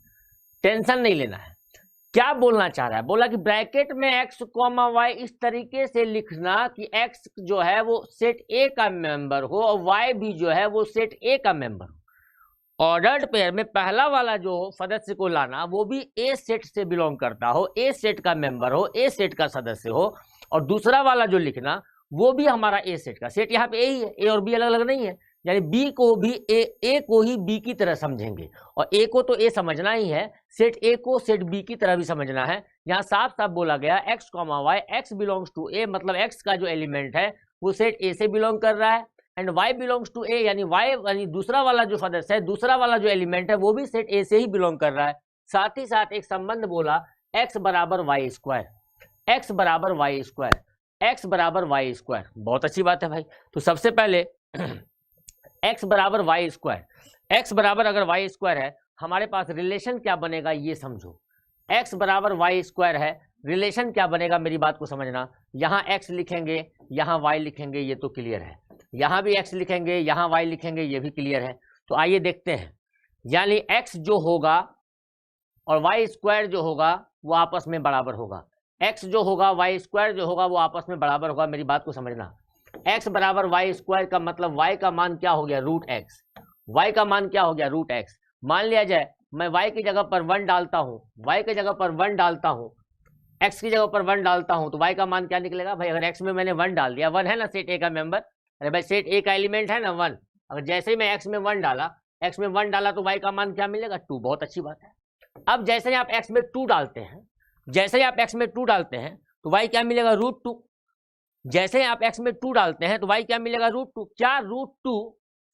टेंशन नहीं लेना है। क्या बोलना चाह रहा है, बोला कि ब्रैकेट में एक्स कॉमा वाई इस तरीके से लिखना कि एक्स जो है वो सेट ए का मेंबर हो और वाई भी जो है वो सेट ए का मेंबर हो। ऑर्डर्ड पेयर में पहला वाला जो सदस्य को लाना वो भी ए सेट से बिलोंग करता हो, ए सेट का मेंबर हो, ए सेट का सदस्य हो, और दूसरा वाला जो लिखना वो भी हमारा ए सेट का। सेट यहाँ पे ए ही है, ए और बी अलग अलग नहीं है, यानी बी को भी ए को ही बी की तरह समझेंगे और ए को तो ए समझना ही है, सेट ए को सेट बी की तरह भी समझना है। यहाँ साफ साफ बोला गया x comma y, x belongs to a मतलब एक्स का जो एलिमेंट है वो सेट ए से बिलोंग कर रहा है, एंड y बिलोंग्स टू ए यानी y यानी दूसरा वाला जो सदस्य है, दूसरा वाला जो एलिमेंट है वो भी सेट ए से ही बिलोंग कर रहा है। साथ ही साथ एक संबंध बोला x बराबर वाई स्क्वायर, x बराबर वाई स्क्वायर, x बराबर वाई स्क्वायर। बहुत अच्छी बात है भाई। तो सबसे पहले x बराबर वाई स्क्वायर, x बराबर अगर वाई स्क्वायर है हमारे पास रिलेशन क्या बनेगा ये समझो। x बराबर वाई स्क्वायर है, रिलेशन क्या बनेगा मेरी बात को समझना। यहाँ x लिखेंगे, यहाँ y लिखेंगे, ये तो क्लियर है। यहाँ भी x लिखेंगे, यहाँ y लिखेंगे, ये भी क्लियर है। तो आइए देखते हैं, यानी x जो होगा और y स्क्वायर जो होगा वो आपस में बराबर होगा। x जो होगा y स्क्वायर जो होगा वो आपस में बराबर होगा। मेरी बात को समझना, x बराबर वाई स्क्वायर का मतलब y का मान क्या हो गया, रूट x। y का मान क्या हो गया, रूट x। मान लिया जाए मैं y की जगह पर 1 डालता हूँ, y की जगह पर 1 डालता हूँ, x की जगह पर 1 डालता हूँ, तो y का मान क्या निकलेगा भाई। अगर x में मैंने 1 डाल दिया, 1 है ना सेट ए का मेंबर, अरे भाई सेट ए का एलिमेंट है ना 1, अगर जैसे ही मैं x में 1 डाला, x में 1 डाला तो y का मान क्या मिलेगा, 2। बहुत अच्छी बात है। अब जैसे ही आप x में 2 डालते हैं, जैसे ही आप x में 2 डालते हैं तो y क्या मिलेगा, रूट 2। जैसे ही आप x में 2 डालते हैं तो y क्या मिलेगा, रूट 2। क्या रूट 2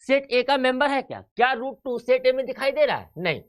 सेट ए का मेंबर है क्या? क्या रूट 2 सेट ए में दिखाई दे रहा है? नहीं।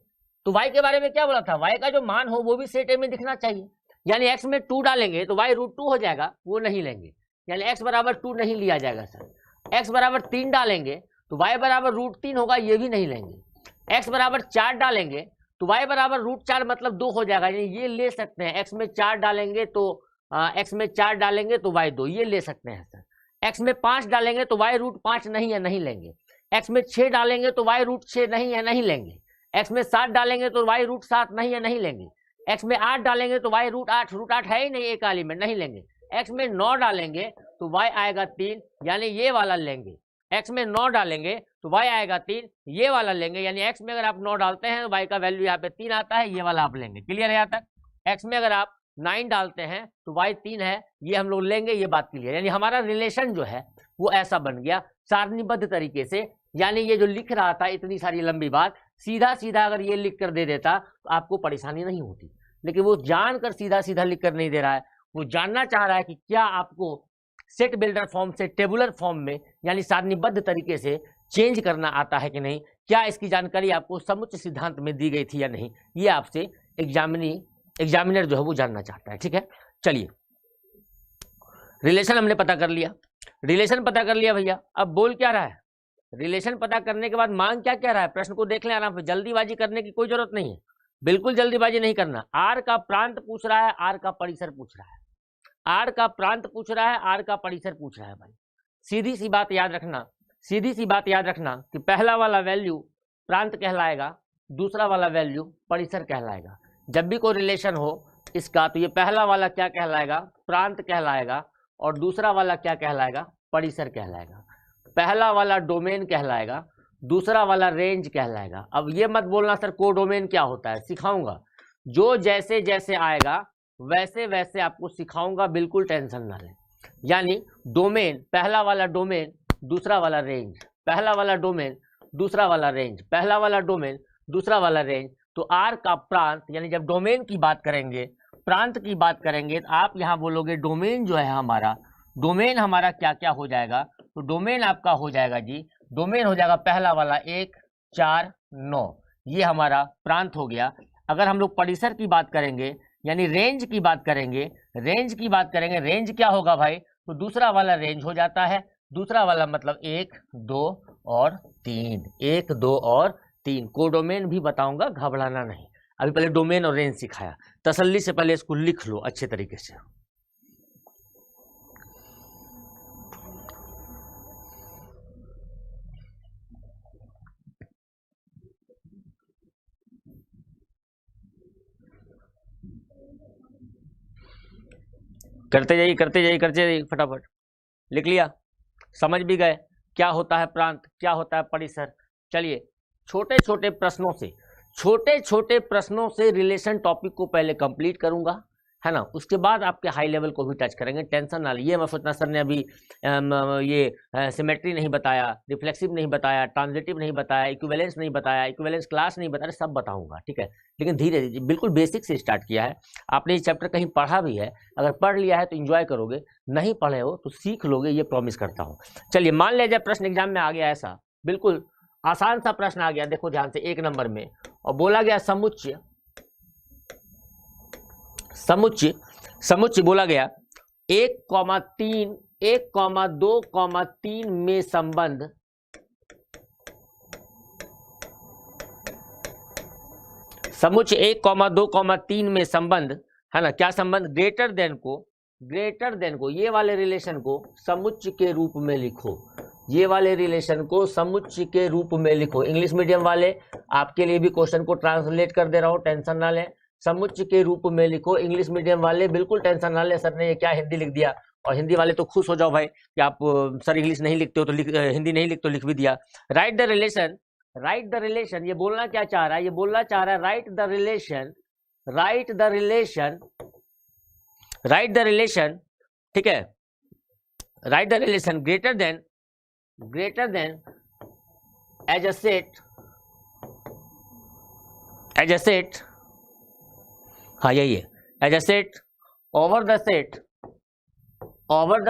तो y के बारे में क्या बोला था, y का जो मान हो वो भी सेट ए में दिखना चाहिए। यानी x में 2 डालेंगे तो y रूट 2 हो जाएगा, वो नहीं लेंगे, यानी x बराबर 2 नहीं लिया जाएगा सर। x बराबर 3 डालेंगे तो y बराबर रूट 3 होगा, ये भी नहीं लेंगे। x बराबर 4 डालेंगे तो y बराबर रूट 4 मतलब 2 हो जाएगा, यानी ये ले सकते हैं। x में 4 डालेंगे तो x में 4 डालेंगे तो y 2, ये ले सकते हैं सर। x में 5 डालेंगे तो y रूट 5 नहीं है, नहीं लेंगे। x में 6 डालेंगे तो y रूट 6 नहीं है, नहीं लेंगे। x में 7 डालेंगे तो y रूट 7 नहीं है, नहीं लेंगे। x में 8 डालेंगे तो y रूट 8 है ही नहीं एक एलिमेंट, नहीं लेंगे। x में 9 डालेंगे तो y आएगा 3, यानी ये वाला लेंगे। x में 9 डालेंगे तो y आएगा 3, ये वाला लेंगे। यानी x में अगर आप 9 डालते हैं तो y का वैल्यू यहाँ पे 3 आता है, ये वाला आप लेंगे। क्लियर है यहाँ तक? x में अगर आप 9 डालते हैं तो y 3 है, ये हम लोग लेंगे, ये बात क्लियर। यानी हमारा रिलेशन जो है वो ऐसा बन गया सारणीबद्ध तरीके से। यानी ये जो लिख रहा था इतनी सारी लंबी बात, सीधा सीधा अगर ये लिख कर दे देता तो आपको परेशानी नहीं होती, लेकिन वो जानकर सीधा सीधा लिख कर नहीं दे रहा है। वो जानना चाह रहा है कि क्या आपको सेट बिल्डर फॉर्म से टेबुलर फॉर्म में यानी सारणीबद्ध तरीके से चेंज करना आता है कि नहीं, क्या इसकी जानकारी आपको समुच्चय सिद्धांत में दी गई थी या नहीं, ये आपसे एग्जामिनर जो है वो जानना चाहता है। ठीक है, चलिए रिलेशन हमने पता कर लिया, रिलेशन पता कर लिया भैया। अब बोल क्या रहा है, रिलेशन पता करने के बाद मांग क्या कह रहा है, प्रश्न को देख लें आराम से, जल्दीबाजी करने की कोई जरूरत नहीं है, बिल्कुल जल्दीबाजी नहीं करना। आर का प्रांत पूछ रहा है, आर का परिसर पूछ रहा है, आर का प्रांत पूछ रहा है, आर का परिसर पूछ रहा है। भाई सीधी सी बात याद रखना, सीधी सी बात याद रखना कि पहला वाला वैल्यू प्रांत कहलाएगा, दूसरा वाला वैल्यू परिसर कहलाएगा। जब भी कोई रिलेशन हो इसका तो ये पहला वाला क्या कहलाएगा, प्रांत कहलाएगा, और दूसरा वाला क्या कहलाएगा, परिसर कहलाएगा। पहला वाला डोमेन कहलाएगा, दूसरा वाला रेंज कहलाएगा। अब ये मत बोलना सर कोडोमेन क्या होता है, सिखाऊंगा, जो जैसे जैसे आएगा वैसे वैसे आपको सिखाऊंगा, बिल्कुल टेंशन ना लें। यानी डोमेन, पहला वाला डोमेन, दूसरा वाला रेंज, पहला वाला डोमेन, दूसरा वाला रेंज, पहला वाला डोमेन, दूसरा वाला रेंज। तो आर का प्रांत, यानी जब डोमेन की बात करेंगे, प्रांत की बात करेंगे, तो आप यहाँ बोलोगे डोमेन जो है हमारा, डोमेन हमारा क्या क्या हो जाएगा, तो डोमेन आपका हो जाएगा जी, डोमेन हो जाएगा पहला वाला 1, 4, 9, ये हमारा प्रांत हो गया। अगर हम लोग परिसर की बात करेंगे यानी रेंज की बात करेंगे, रेंज की बात करेंगे, रेंज क्या होगा भाई, तो दूसरा वाला रेंज हो जाता है। दूसरा वाला मतलब 1, 2 और 3, 1, 2 और 3। कोडोमेन भी बताऊंगा, घबराना नहीं। अभी पहले डोमेन और रेंज सिखाया, तसल्ली से पहले इसको लिख लो अच्छे तरीके से। करते जाइए करते जाइए करते जाइए, फटाफट लिख लिया, समझ भी गए क्या होता है प्रांत, क्या होता है परिसर। चलिए छोटे छोटे प्रश्नों से रिलेशन टॉपिक को पहले कंप्लीट करूंगा, है ना, उसके बाद आपके हाई लेवल को भी टच करेंगे। टेंशन ना लीजिए, मैं सोचना सर ने अभी ये सिमेट्री नहीं बताया, रिफ्लेक्सिव नहीं बताया, ट्रांजिटिव नहीं बताया, इक्विवेलेंस नहीं बताया, इक्विवेलेंस क्लास नहीं बताया, सब बताऊंगा, ठीक है। लेकिन धीरे धीरे बिल्कुल बेसिक से स्टार्ट किया है। आपने ये चैप्टर कहीं पढ़ा भी है, अगर पढ़ लिया है तो इंजॉय करोगे, नहीं पढ़े हो तो सीख लोगे, ये प्रॉमिस करता हूँ। चलिए मान लिया जाए प्रश्न एग्जाम में आ गया ऐसा, बिल्कुल आसान सा प्रश्न आ गया, देखो ध्यान से, 1 नंबर में, और बोला गया समुच्चय बोला गया 1,3 1,2,3 में संबंध समुच्चय 1,2,3 में संबंध, है ना, क्या संबंध, ग्रेटर देन को ये वाले रिलेशन को समुच्चय के रूप में लिखो, ये वाले रिलेशन को समुच्चय के रूप में लिखो। इंग्लिश मीडियम वाले आपके लिए भी क्वेश्चन को ट्रांसलेट कर दे रहा हूं, टेंशन ना लें, समुच्चय के रूप में लिखो। इंग्लिश मीडियम वाले बिल्कुल टेंशन ना लें, सर ने ये क्या हिंदी लिख दिया, और हिंदी वाले तो खुश हो जाओ भाई कि आप सर इंग्लिश नहीं लिखते हो तो हिंदी नहीं लिखते हो, लिख भी दिया। राइट द रिलेशन, ये बोलना क्या चाह रहा है, ये बोलना चाह रहा है राइट द रिलेशन, ठीक है, write the relation greater than as a set, हाँ यही है, as a set over the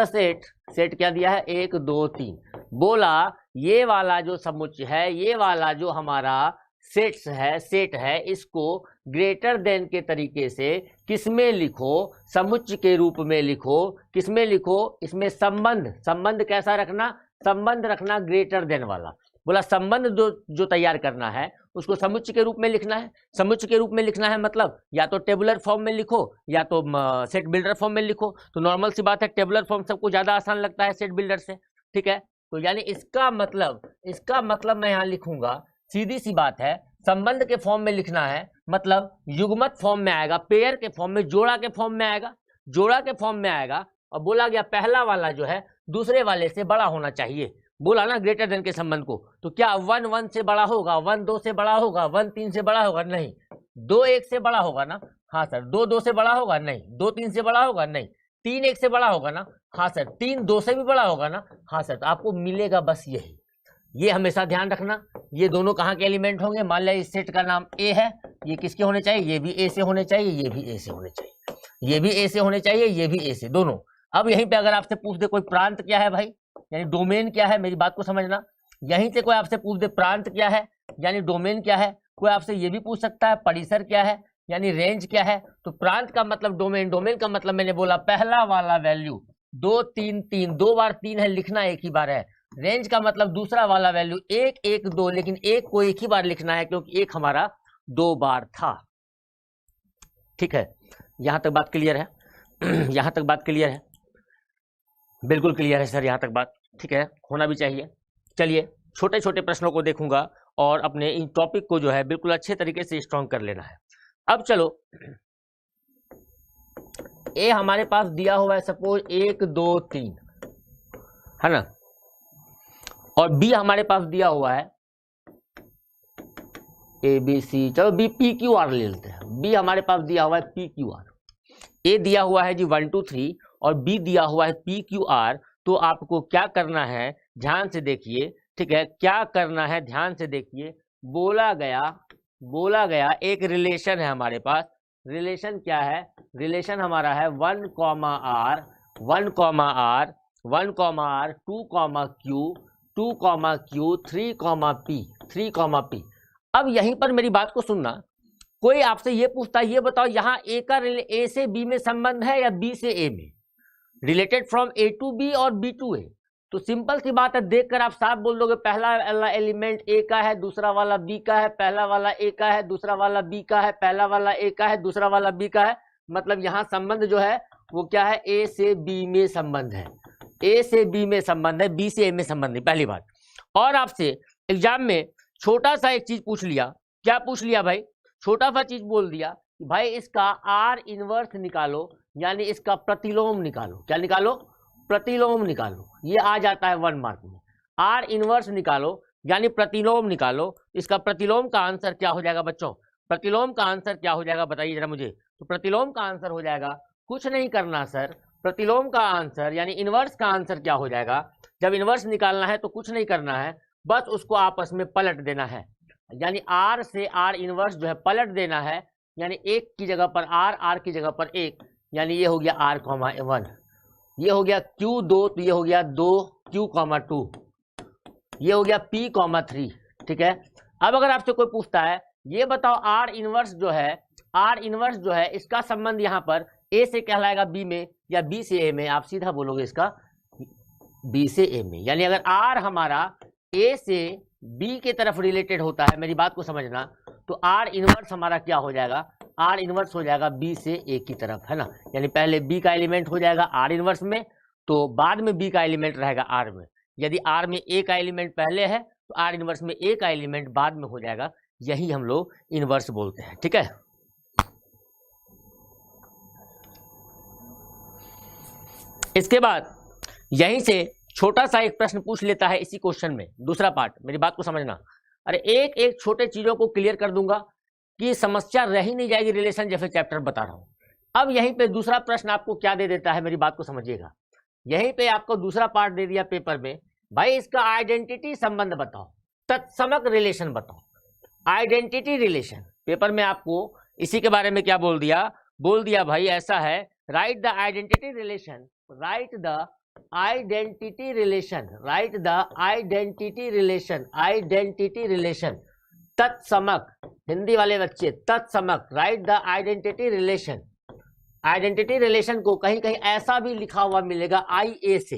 set क्या दिया है, 1 2 3, बोला ये वाला जो समुच्चय है, ये वाला जो हमारा सेट है, इसको ग्रेटर देन के तरीके से किसमें लिखो, समुच्चय के रूप में लिखो। किसमें लिखो, इसमें संबंध कैसा रखना, संबंध रखना ग्रेटर देन वाला। बोला संबंध जो तैयार करना है उसको समुच्चय के रूप में लिखना है। समुच्चय के रूप में लिखना है मतलब या तो टेबुलर फॉर्म में लिखो या तो सेट बिल्डर फॉर्म में लिखो। तो नॉर्मल सी बात है, टेबुलर फॉर्म सबको ज्यादा आसान लगता है सेट बिल्डर से, ठीक है। तो यानी इसका मतलब मैं यहाँ लिखूंगा, सीधी सी बात है, संबंध के फॉर्म में लिखना है मतलब युग्मत फॉर्म में आएगा, पेयर के फॉर्म में, जोड़ा के फॉर्म में आएगा, और बोला गया पहला वाला जो है दूसरे वाले से बड़ा होना चाहिए। बोला ना ग्रेटर देन के संबंध को, तो क्या 1 1 से बड़ा होगा, 1 2 से बड़ा होगा, 1 3 से बड़ा होगा, नहीं। 2 1 से बड़ा होगा ना, हाँ सर। 2 2 से बड़ा होगा, नहीं। 2 3 से बड़ा होगा, नहीं। 3 1 से बड़ा होगा ना, हाँ सर। 3 2 से भी बड़ा होगा ना, हाँ सर। तो आपको मिलेगा बस यही, ये हमेशा ध्यान रखना। ये दोनों कहाँ के एलिमेंट होंगे, मान लिया इस सेट का नाम ए है, ये किसके होने चाहिए, ये भी ए से होने चाहिए, ये भी ए से होने चाहिए, ये भी ए से होने चाहिए, ये भी ए से, दोनों। अब यहीं पे अगर आपसे पूछ दे कोई प्रांत क्या है भाई, यानी डोमेन क्या है, मेरी बात को समझना, यहीं से कोई आपसे पूछ दे प्रांत क्या है यानी डोमेन क्या है, कोई आपसे ये भी पूछ सकता है परिसर क्या है यानी रेंज क्या है। तो प्रांत का मतलब डोमेन, डोमेन का मतलब मैंने बोला पहला वाला वैल्यू 2 3 3, 2 बार 3 है, लिखना एक ही बार है। रेंज का मतलब दूसरा वाला वैल्यू 1 1 2, लेकिन 1 को एक ही बार लिखना है क्योंकि 1 हमारा 2 बार था, ठीक है। यहां तक बात क्लियर है? यहां तक बात क्लियर है? बिल्कुल क्लियर है सर, यहां तक बात ठीक है, होना भी चाहिए। चलिए छोटे छोटे प्रश्नों को देखूंगा और अपने इन टॉपिक को जो है बिल्कुल अच्छे तरीके से स्ट्रॉन्ग कर लेना है। अब चलो, ए हमारे पास दिया हुआ है सपोज 1 2 3, है ना, और बी हमारे पास दिया हुआ है ए बी सी, चलो बी पी क्यू आर ले लेते हैं। बी हमारे पास दिया हुआ है पी क्यू आर, ए दिया हुआ है जी 1 2 3 और बी दिया हुआ है पी क्यू आर। तो आपको क्या करना है, ध्यान से देखिए, ठीक है, क्या करना है ध्यान से देखिए। बोला गया एक रिलेशन है हमारे पास। रिलेशन क्या है, रिलेशन हमारा है 1 R 1 R 1 R 2 Q 2 Q 3 P। अब यहीं पर मेरी बात को सुनना, कोई आपसे ये पूछता है, ये बताओ यहाँ ए का ए से बी में संबंध है या बी से ए में, related from A to B और बी टू ए। तो सिंपल सी बात है, देखकर आप साफ बोल दोगे पहला वाला एलिमेंट ए का है, दूसरा वाला बी का है, पहला वाला ए का है, दूसरा वाला बी का है, पहला वाला ए का है, दूसरा वाला बी का है। मतलब यहाँ संबंध जो है वो क्या है, ए से बी में संबंध है, ए से बी में संबंध है, बी से ए में संबंध नहीं, पहली बात। और आपसे एग्जाम में छोटा सा एक चीज पूछ लिया, क्या पूछ लिया भाई, छोटा सा चीज बोल दिया कि भाई इसका आर इनवर्स निकालो। यानी इसका प्रतिलोम निकालो। क्या निकालो? प्रतिलोम निकालो। ये आ जाता है 1 मार्क में। आर इनवर्स निकालो यानी प्रतिलोम निकालो। इसका प्रतिलोम का आंसर क्या हो जाएगा बच्चों? प्रतिलोम का आंसर क्या हो जाएगा बताइए जरा मुझे। तो प्रतिलोम का आंसर हो जाएगा, कुछ नहीं करना सर, प्रतिलोम का आंसर यानी इनवर्स का आंसर क्या हो जाएगा? जब इनवर्स निकालना है तो कुछ नहीं करना है, बस उसको आपस में पलट देना है। यानी आर से आर इनवर्स जो है पलट देना है, यानी 1 की जगह पर आर, आर की जगह पर 1, यानी ये हो गया आर कॉमा 1, ये हो गया Q2, तो ये हो गया 2 Q2, ये हो गया P कॉमा 3। ठीक है, अब अगर आपसे कोई पूछता है ये बताओ आर इनवर्स जो है, आर इनवर्स जो है इसका संबंध यहाँ पर ए से कहलाएगा बी में या बी से ए में? आप सीधा बोलोगे इसका बी से ए में। यानी अगर आर हमारा ए से बी के तरफ रिलेटेड होता है, मेरी बात को समझना, तो आर इनवर्स हमारा क्या हो जाएगा? आर इनवर्स हो जाएगा बी से ए की तरफ, है ना। यानी पहले बी का एलिमेंट हो जाएगा आर इनवर्स में, तो बाद में बी का एलिमेंट रहेगा आर में। यदि आर में ए का एलिमेंट पहले है तो आर इनवर्स में ए का एलिमेंट बाद में हो जाएगा। यही हम लोग इनवर्स बोलते हैं। ठीक है, इसके बाद यहीं से छोटा सा एक प्रश्न पूछ लेता है इसी क्वेश्चन में, दूसरा पार्ट, मेरी बात को समझना। अरे एक एक छोटे चीजों को क्लियर कर दूंगा कि समस्या रह ही नहीं जाएगी, रिलेशन जैसे चैप्टर बता रहा हूं। अब यहीं पे दूसरा प्रश्न आपको क्या दे देता है, मेरी बात को समझिएगा। यहीं पे आपको दूसरा पार्ट दे दिया पेपर में, भाई इसका आइडेंटिटी संबंध बताओ, तत्समक रिलेशन बताओ। आइडेंटिटी रिलेशन पेपर में आपको इसी के बारे में क्या बोल दिया? बोल दिया भाई ऐसा है, write the identity relation, write the identity relation, write the identity relation, identity relation तत्समक। हिंदी वाले बच्चे तत्समक, write the identity relation. Identity relation को कहीं कहीं ऐसा भी लिखा हुआ मिलेगा आई ए से,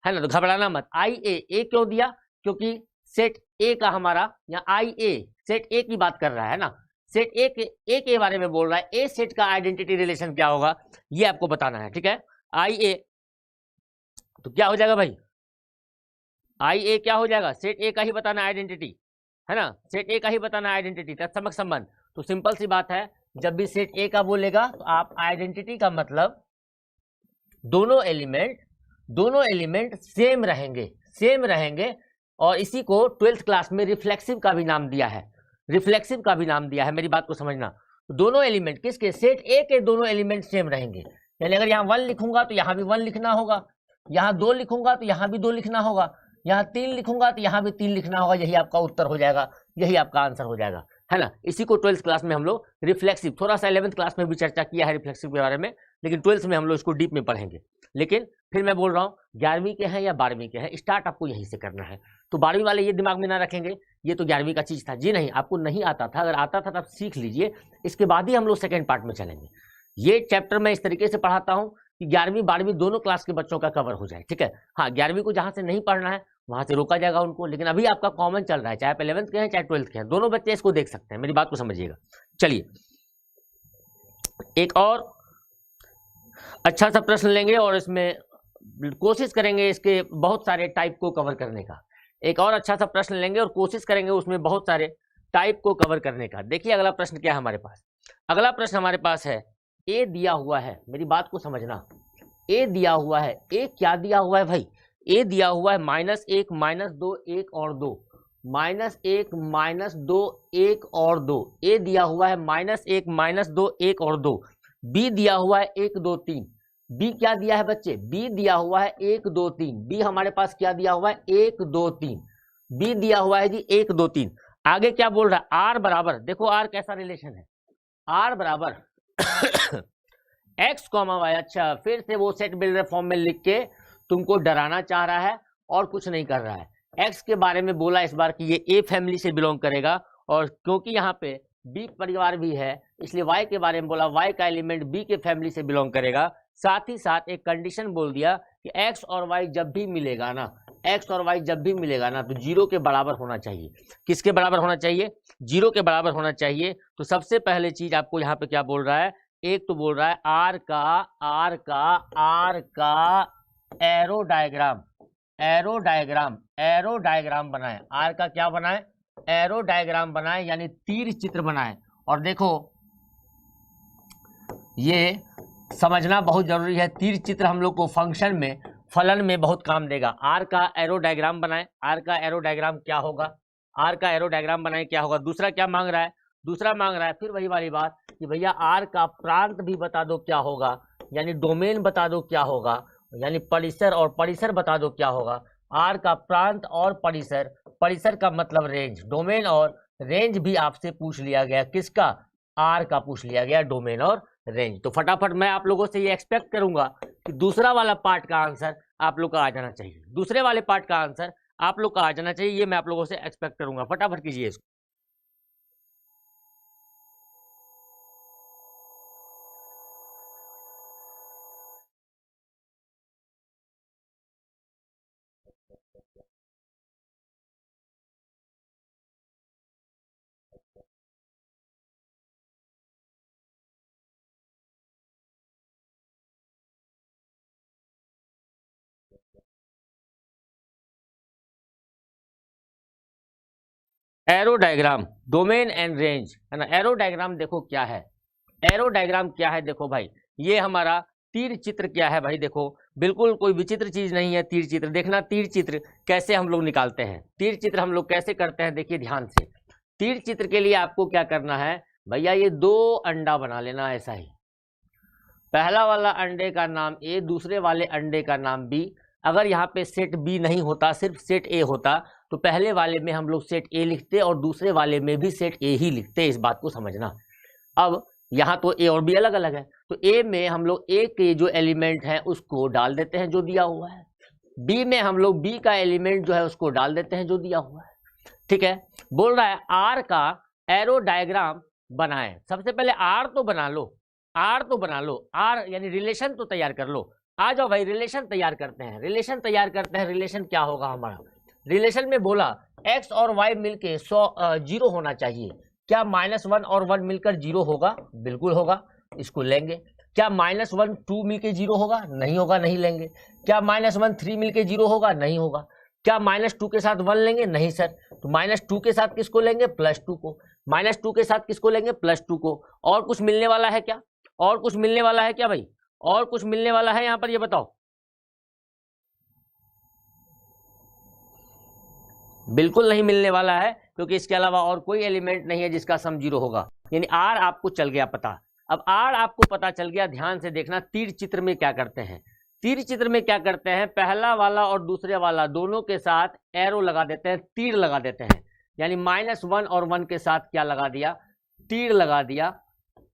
है ना, तो घबराना मत। आई ए क्यों दिया? क्योंकि सेट ए का हमारा यहाँ आई ए सेट ए की बात कर रहा है ना, सेट ए के बारे में बोल रहा है। ए सेट का आइडेंटिटी रिलेशन क्या होगा ये आपको बताना है। ठीक है, आई ए तो क्या हो जाएगा भाई? आई ए क्या हो जाएगा? सेट ए का ही बताना आइडेंटिटी, है ना, सेट ए का ही बताना आइडेंटिटी, तत्समक संबंध। तो सिंपल सी बात है, जब भी सेट ए का बोलेगा तो आप आइडेंटिटी का मतलब दोनों एलिमेंट सेम रहेंगे, सेम रहेंगे। और इसी को 12th क्लास में रिफ्लेक्सिव का भी नाम दिया है, रिफ्लेक्सिव का भी नाम दिया है, मेरी बात को समझना। तो दोनों एलिमेंट किसके? सेट ए के दोनों एलिमेंट सेम रहेंगे। यानी अगर यहाँ 1 लिखूंगा तो यहाँ भी 1 लिखना होगा, यहाँ 2 लिखूंगा तो यहाँ भी 2 लिखना होगा, यहाँ 3 लिखूंगा तो यहाँ भी 3 लिखना होगा। यही आपका उत्तर हो जाएगा, यही आपका आंसर हो जाएगा, है ना। इसी को 12th क्लास में हम लोग रिफ्लेक्सिव, थोड़ा सा 11th क्लास में भी चर्चा किया है रिफ्लेक्सिव के बारे में, लेकिन 12th में हम लोग इसको डीप में पढ़ेंगे। लेकिन फिर मैं बोल रहा हूँ 11वीं के हैं या 12वीं के हैं, स्टार्ट आपको यहीं से करना है। तो 12वीं वाले ये दिमाग में ना रखेंगे ये तो 11वीं का चीज था। जी नहीं, आपको नहीं आता था, अगर आता था तो आप सीख लीजिए, इसके बाद ही हम लोग सेकेंड पार्ट में चलेंगे। ये चैप्टर मैं इस तरीके से पढ़ाता हूँ कि 11वीं 12वीं दोनों क्लास के बच्चों का कवर हो जाए। ठीक है, हाँ 11वीं को जहाँ से नहीं पढ़ना है वहां से रोका जाएगा उनको, लेकिन अभी आपका कॉमन चल रहा है, चाहे आप 11th के हैं चाहे 12th के हैं, दोनों बच्चे इसको देख सकते हैं, मेरी बात को समझिएगा। चलिए एक और अच्छा सा प्रश्न लेंगे और इसमें कोशिश करेंगे इसके बहुत सारे टाइप को कवर करने का। एक और अच्छा सा प्रश्न लेंगे और कोशिश करेंगे उसमें बहुत सारे टाइप को कवर करने का। देखिए अगला प्रश्न क्या है हमारे पास। अगला प्रश्न हमारे पास है, ए दिया हुआ है, मेरी बात को समझना, ए दिया हुआ है। ए क्या दिया हुआ है भाई? ए दिया हुआ है -1 -2 1 और 2, -1 -2 1 और 2। ए दिया हुआ है -1 -2 1 और 2। बी दिया हुआ है 1 2 3। बी क्या दिया है बच्चे? बी दिया हुआ है 1 2 3। बी हमारे पास क्या दिया हुआ है? 1 2 3। बी दिया हुआ है जी 1 2 3। आगे क्या बोल रहा है? आर बराबर, देखो आर कैसा रिलेशन है, आर बराबर एक्स कॉमा वाई। अच्छा, फिर से वो सेट बिल्डर फॉर्म में लिख के तुमको डराना चाह रहा है और कुछ नहीं कर रहा है। एक्स के बारे में बोला इस बार कि ये ए फैमिली से बिलोंग करेगा, और क्योंकि यहाँ पे बी परिवार भी है इसलिए वाई के बारे में बोला, वाई का एलिमेंट बी के फैमिली से बिलोंग करेगा। साथ ही साथ एक कंडीशन बोल दिया कि एक्स और वाई जब भी मिलेगा ना, एक्स और वाई जब भी मिलेगा ना तो 0 के बराबर होना चाहिए। किसके बराबर होना चाहिए? 0 के बराबर होना चाहिए। तो सबसे पहले चीज आपको यहाँ पे क्या बोल रहा है? एक तो बोल रहा है आर का एरो डायग्राम, एरो डायग्राम बनाए। आर का क्या बनाए? एरो डायग्राम बनाए, यानी तीर चित्र बनाए। और देखो ये समझना बहुत जरूरी है। तीर चित्र हम लोग को फंक्शन में, फलन में बहुत काम देगा। आर का एरो डायग्राम बनाए, आर का एरो डायग्राम क्या होगा, आर का एरो डायग्राम बनाए क्या होगा। दूसरा क्या मांग रहा है, दूसरा मांग रहा है फिर वही वाली बात कि भैया आर का प्रांत भी बता दो क्या होगा, यानी डोमेन बता दो क्या होगा, यानी परिसर, और परिसर बता दो क्या होगा। आर का प्रांत और परिसर, परिसर का मतलब रेंज, डोमेन और रेंज भी आपसे पूछ लिया गया। किसका, आर का पूछ लिया गया, डोमेन और रेंज। तो फटाफट मैं आप लोगों से ये एक्सपेक्ट करूंगा कि दूसरा वाला पार्ट का आंसर आप लोग का आ जाना चाहिए, दूसरे वाले पार्ट का आंसर आप लोग का आ जाना चाहिए, ये मैं आप लोगों से एक्सपेक्ट करूंगा। फटाफट कीजिए इसको। Arrow diagram, domain and range, है ना। एरो डायग्राम देखो क्या है, एरो डायग्राम क्या है, देखो भाई ये हमारा तीर चित्र क्या है भाई। देखो बिल्कुल कोई विचित्र चीज नहीं है तीर चित्र। देखना तीर चित्र कैसे हम लोग निकालते हैं, तीर चित्र हम लोग कैसे करते हैं, देखिए ध्यान से। तीर चित्र के लिए आपको क्या करना है भैया, ये दो अंडा बना लेना ऐसा ही। पहला वाला अंडे का नाम ए, दूसरे वाले अंडे का नाम बी। अगर यहाँ पे सेट बी नहीं होता, सिर्फ सेट ए होता, तो पहले वाले में हम लोग सेट ए लिखते और दूसरे वाले में भी सेट ए ही लिखते। इस बात को समझना। अब यहाँ तो ए और बी अलग अलग है, तो ए में हम लोग ए के जो एलिमेंट है उसको डाल देते हैं जो दिया हुआ है, बी में हम लोग बी का एलिमेंट जो है उसको डाल देते हैं जो दिया हुआ है। ठीक है, बोल रहा है आर का एरो डायग्राम बनाए। सबसे पहले आर तो बना लो, आर तो बना लो, आर यानी रिलेशन तो तैयार कर लो। आ जाओ भाई रिलेशन तैयार करते हैं, रिलेशन तैयार करते हैं। रिलेशन क्या होगा हमारा, रिलेशन में बोला एक्स और वाई मिलके 0 होना चाहिए। क्या -1 और 1 मिलकर 0 होगा, बिल्कुल होगा, इसको लेंगे। क्या -1 2 मिलके 0 होगा, नहीं होगा, नहीं लेंगे। क्या -1 3 मिलके 0 होगा, नहीं होगा। क्या -2 के साथ 1 लेंगे, नहीं सर। तो -2 के साथ किसको लेंगे, +2 को। -2 के साथ किसको लेंगे, +2 को। और कुछ मिलने वाला है क्या, और कुछ मिलने वाला है क्या भाई, और कुछ मिलने वाला है यहां पर, ये बताओ। बिल्कुल नहीं मिलने वाला है, क्योंकि इसके अलावा और कोई एलिमेंट नहीं है जिसका सम 0 होगा। यानी आर आपको चल गया पता। अब आर आपको पता चल गया, ध्यान से देखना तीर चित्र में क्या करते हैं। तीर चित्र में क्या करते हैं, पहला वाला और दूसरे वाला दोनों के साथ एरो लगा देते हैं, तीर लगा देते हैं। यानी -1 और 1 के साथ क्या लगा दिया, तीर लगा दिया,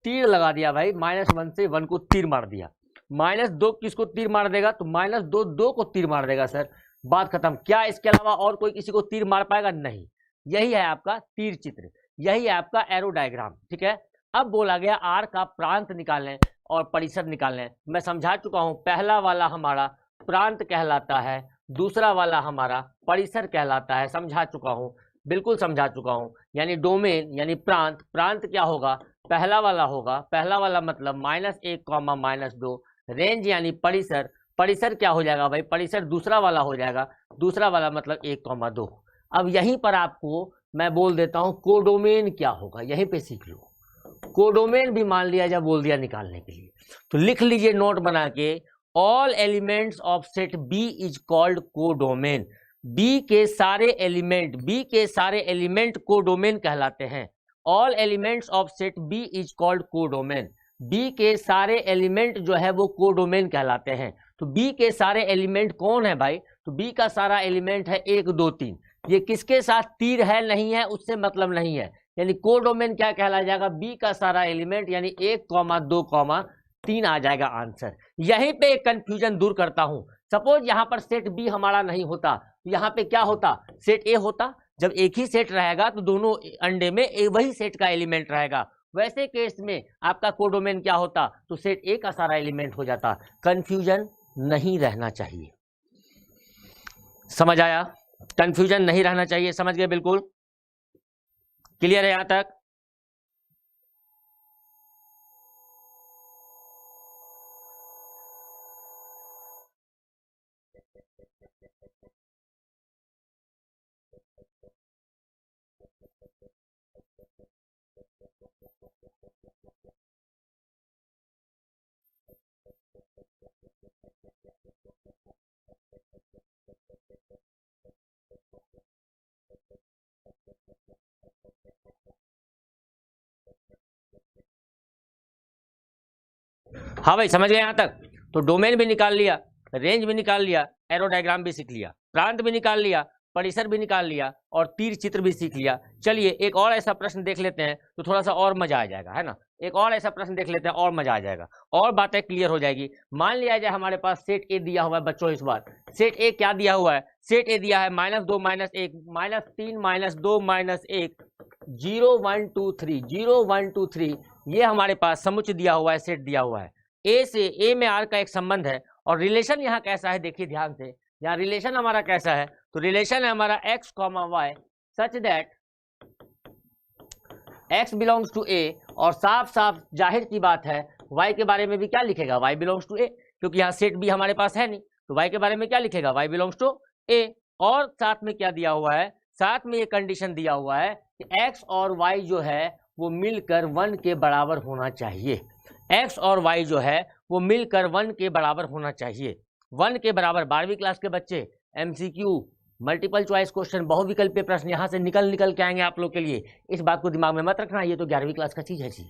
तीर लगा दिया भाई। -1 से 1 को तीर मार दिया। -2 किसको तीर मार देगा, तो -2 2 को तीर मार देगा सर, बात खत्म। क्या इसके अलावा और कोई किसी को तीर मार पाएगा, नहीं। यही है आपका तीर चित्र, यही है आपका एरो डायग्राम। ठीक है, अब बोला गया आर का प्रांत निकालें और परिसर निकालें। मैं समझा चुका हूं, पहला वाला हमारा प्रांत कहलाता है, दूसरा वाला हमारा परिसर कहलाता है। समझा चुका हूं, बिल्कुल समझा चुका हूं। यानी डोमेन यानी प्रांत, प्रांत क्या होगा, पहला वाला होगा, पहला वाला मतलब -1, -2। रेंज यानी परिसर, परिसर क्या हो जाएगा भाई, परिसर दूसरा वाला हो जाएगा, दूसरा वाला मतलब 1, 2। अब यहीं पर आपको मैं बोल देता हूं कोडोमेन क्या होगा, यहीं पे सीख लो। कोडोमेन भी मान लिया जा बोल दिया निकालने के लिए, तो लिख लीजिए नोट बना के, all elements of set B is called codomain. B के सारे एलिमेंट, बी के सारे एलिमेंट कोडोमेन कहलाते हैं। All elements of set B is called codomain. B के सारे एलिमेंट जो है वो कोडोमेन कहलाते हैं। तो बी के सारे एलिमेंट कौन है भाई, तो बी का सारा एलिमेंट है 1 2 3। ये किसके साथ तीर है नहीं है उससे मतलब नहीं है, यानी कोडोमेन क्या कहला जाएगा, बी का सारा एलिमेंट, यानी 1, 2, 3 आ जाएगा आंसर। यहीं पे एक कंफ्यूजन दूर करता हूं। सपोज यहां पर सेट बी हमारा नहीं होता, तो यहां पे क्या होता, सेट ए होता। जब एक ही सेट रहेगा तो दोनों अंडे में वही सेट का एलिमेंट रहेगा। वैसे केस में आपका कोडोमेन क्या होता, तो सेट ए का सारा एलिमेंट हो जाता। कंफ्यूजन नहीं रहना चाहिए, समझ आया, कंफ्यूजन नहीं रहना चाहिए, समझ गए, बिल्कुल क्लियर है यहां तक। हाँ भाई समझ गए यहाँ तक? तो डोमेन भी निकाल लिया, रेंज भी निकाल लिया, एरो डायग्राम भी सीख लिया, प्रांत भी निकाल लिया, परिसर भी निकाल लिया और तीर चित्र भी सीख लिया। चलिए एक और ऐसा प्रश्न देख लेते हैं तो थोड़ा सा और मजा आ जाएगा, है ना। एक और ऐसा प्रश्न देख लेते हैं और मजा आ जाएगा और बातें क्लियर हो जाएगी। मान लिया जाए हमारे पास सेट ए दिया हुआ है बच्चों, इस बार सेट ए क्या दिया हुआ है? सेट ए दिया है -2 -1 -3 -2 -1 0 1 2 3 0 1 2 3। ये हमारे पास समुच्चय दिया हुआ है, सेट दिया हुआ है। ए से ए में आर का एक संबंध है और रिलेशन यहाँ कैसा है देखिए ध्यान से। यहाँ रिलेशन हमारा कैसा है? तो रिलेशन है हमारा x, y such that x belongs to a और साफ साफ जाहिर की बात है y के बारे में भी क्या लिखेगा? y बिलोंग्स टू a, क्योंकि यहाँ सेट भी हमारे पास है नहीं तो y के बारे में क्या लिखेगा? y belongs to a। और साथ में क्या दिया हुआ है? साथ में ये कंडीशन दिया हुआ है कि x और y जो है वो मिलकर 1 के बराबर होना चाहिए। x और y जो है वो मिलकर 1 के बराबर होना चाहिए। 1 के बराबर 12वीं क्लास के बच्चे MCQ मल्टीपल चॉइस क्वेश्चन बहुविकल्पीय प्रश्न यहाँ से निकल के आएंगे आप लोग के लिए। इस बात को दिमाग में मत रखना, ये तो 11वीं क्लास का चीज है जी।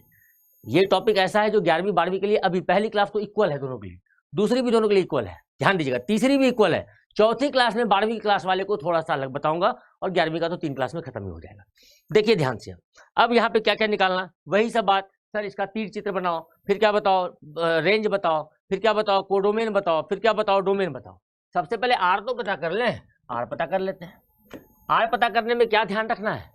ये टॉपिक ऐसा है जो 11वीं 12वीं के लिए, अभी पहली क्लास तो इक्वल है दोनों के लिए, दूसरी भी दोनों के लिए इक्वल है, ध्यान दीजिएगा, तीसरी भी इक्वल है। चौथी क्लास में 12वीं क्लास वाले को थोड़ा सा अलग बताऊंगा और 11वीं का तो 3 क्लास में खत्म ही हो जाएगा। देखिए ध्यान से, अब यहाँ पे क्या क्या निकालना, वही सब बात। सर इसका तीर चित्र बनाओ, फिर क्या बताओ, रेंज बताओ, फिर क्या बताओ, कोडोमेन बताओ, फिर क्या बताओ, डोमेन बताओ। सबसे पहले आर तो पता कर लें, आर पता कर लेते हैं। आर पता करने में क्या ध्यान रखना है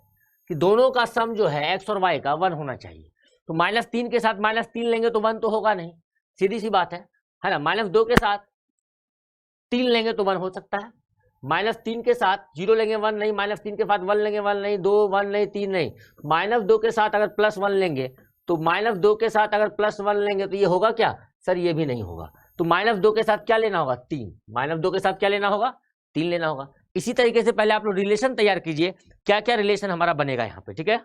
कि दोनों का सम जो है एक्स और वाई का 1 होना चाहिए। तो -3 के साथ -3 लेंगे तो 1 तो होगा नहीं, सीधी सी बात है ना। -2 के साथ 3 लेंगे तो 1 हो सकता है, -3 के साथ 0 लेंगे 1 नहीं, -3 के साथ 1 लेंगे 1 नहीं, 2 1 नहीं, 3 नहीं। -2 के साथ अगर +1 लेंगे तो -2 के साथ अगर +1 लेंगे तो ये होगा क्या? सर ये भी नहीं होगा। तो -2 के साथ क्या लेना होगा? 3। -2 के साथ क्या लेना होगा? 3 लेना होगा। इसी तरीके से पहले आप लोग रिलेशन तैयार कीजिए, क्या क्या रिलेशन हमारा बनेगा यहाँ पे, ठीक है।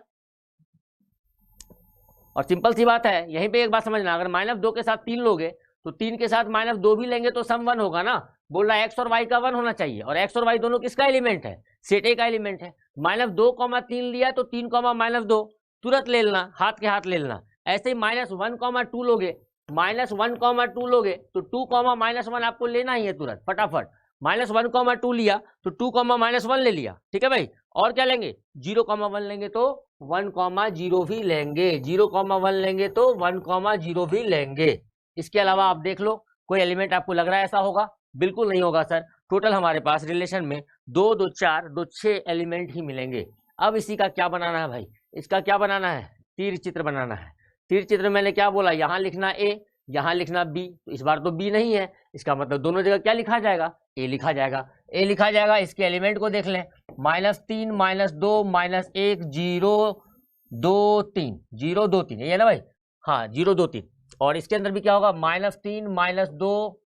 और सिंपल सी बात है, यहीं पे एक बात समझना, अगर -2 के साथ 3 लोगे तो 3 के साथ -2 भी लेंगे तो सम 1 होगा ना। बोल रहा है एक्स और वाई का 1 होना चाहिए और एक्स और वाई दोनों किसका एलिमेंट है? सेट ए का एलिमेंट है। -2, 3 लिया तो 3, -2 तुरंत ले लेना, हाथ के हाथ ले लेना। ऐसे ही -1, 2 लोगे, -1, 2 लोगे तो 2, -1 आपको लेना ही है तुरंत फटाफट। -1, 2 लिया तो 2, -1 ले लिया, ठीक है भाई। और क्या लेंगे? 0, 1 लेंगे तो 1, 0 भी लेंगे, 0, 1 लेंगे तो 1, 0 भी लेंगे। इसके अलावा आप देख लो कोई एलिमेंट आपको लग रहा है ऐसा होगा? बिल्कुल नहीं होगा सर। टोटल हमारे पास रिलेशन में 2, 2, 4, 2, 6 एलिमेंट ही मिलेंगे। अब इसी का क्या बनाना है भाई? इसका क्या बनाना है? तीर चित्र बनाना है। तीर चित्र मैंने क्या बोला? यहाँ लिखना ए, यहाँ लिखना बी। तो इस बार तो बी नहीं है, इसका मतलब दोनों जगह क्या लिखा जाएगा? ए लिखा जाएगा। ए लिखा जाएगा। इसके एलिमेंट को देख लें, -3, -2, -1, 0, 2, 3, 0, 2, 3, ये ना भाई? हाँ 0, 2, 3। और इसके अंदर भी क्या होगा? -3, -2,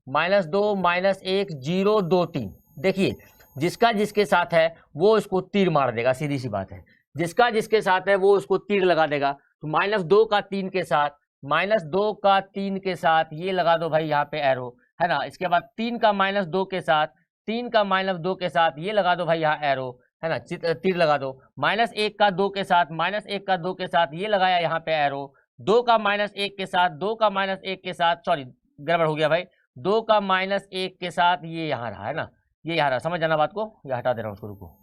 -1, 0, 2, 3। देखिए जिसका जिसके साथ है वो इसको तीर मार देगा, सीधी सी बात है। जिसका जिसके साथ है वो उसको तीर लगा देगा। तो -2 का 3 के साथ, -2 का 3 के साथ ये लगा दो भाई यहाँ पे एरो, है ना। इसके बाद 3 का -2 के साथ, 3 का -2 के साथ ये लगा दो भाई यहाँ एरो, है ना, तीर लगा दो। -1 का 2 के साथ, -1 का 2 के साथ ये लगाया यहाँ पे एरो। 2 का -1 के साथ, 2 का -1 के साथ, सॉरी गड़बड़ हो गया भाई, 2 का -1 के साथ ये यहाँ रहा, है ना, ये यहाँ रहा। समझ जाना बात को, ये हटा दे रहा हूँ उसको, रुको।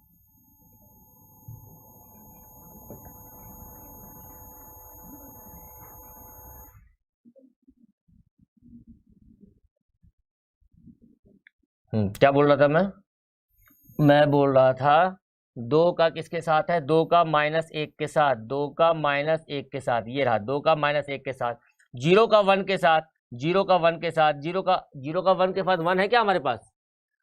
क्या बोल रहा था मैं बोल रहा था 2 का किसके साथ है? 2 का -1 के साथ, 2 का -1 के साथ ये रहा, 2 का -1 के साथ, 0 का 1 के साथ, 0 का 1 के साथ, 0 का 1 के साथ 1 है क्या हमारे पास?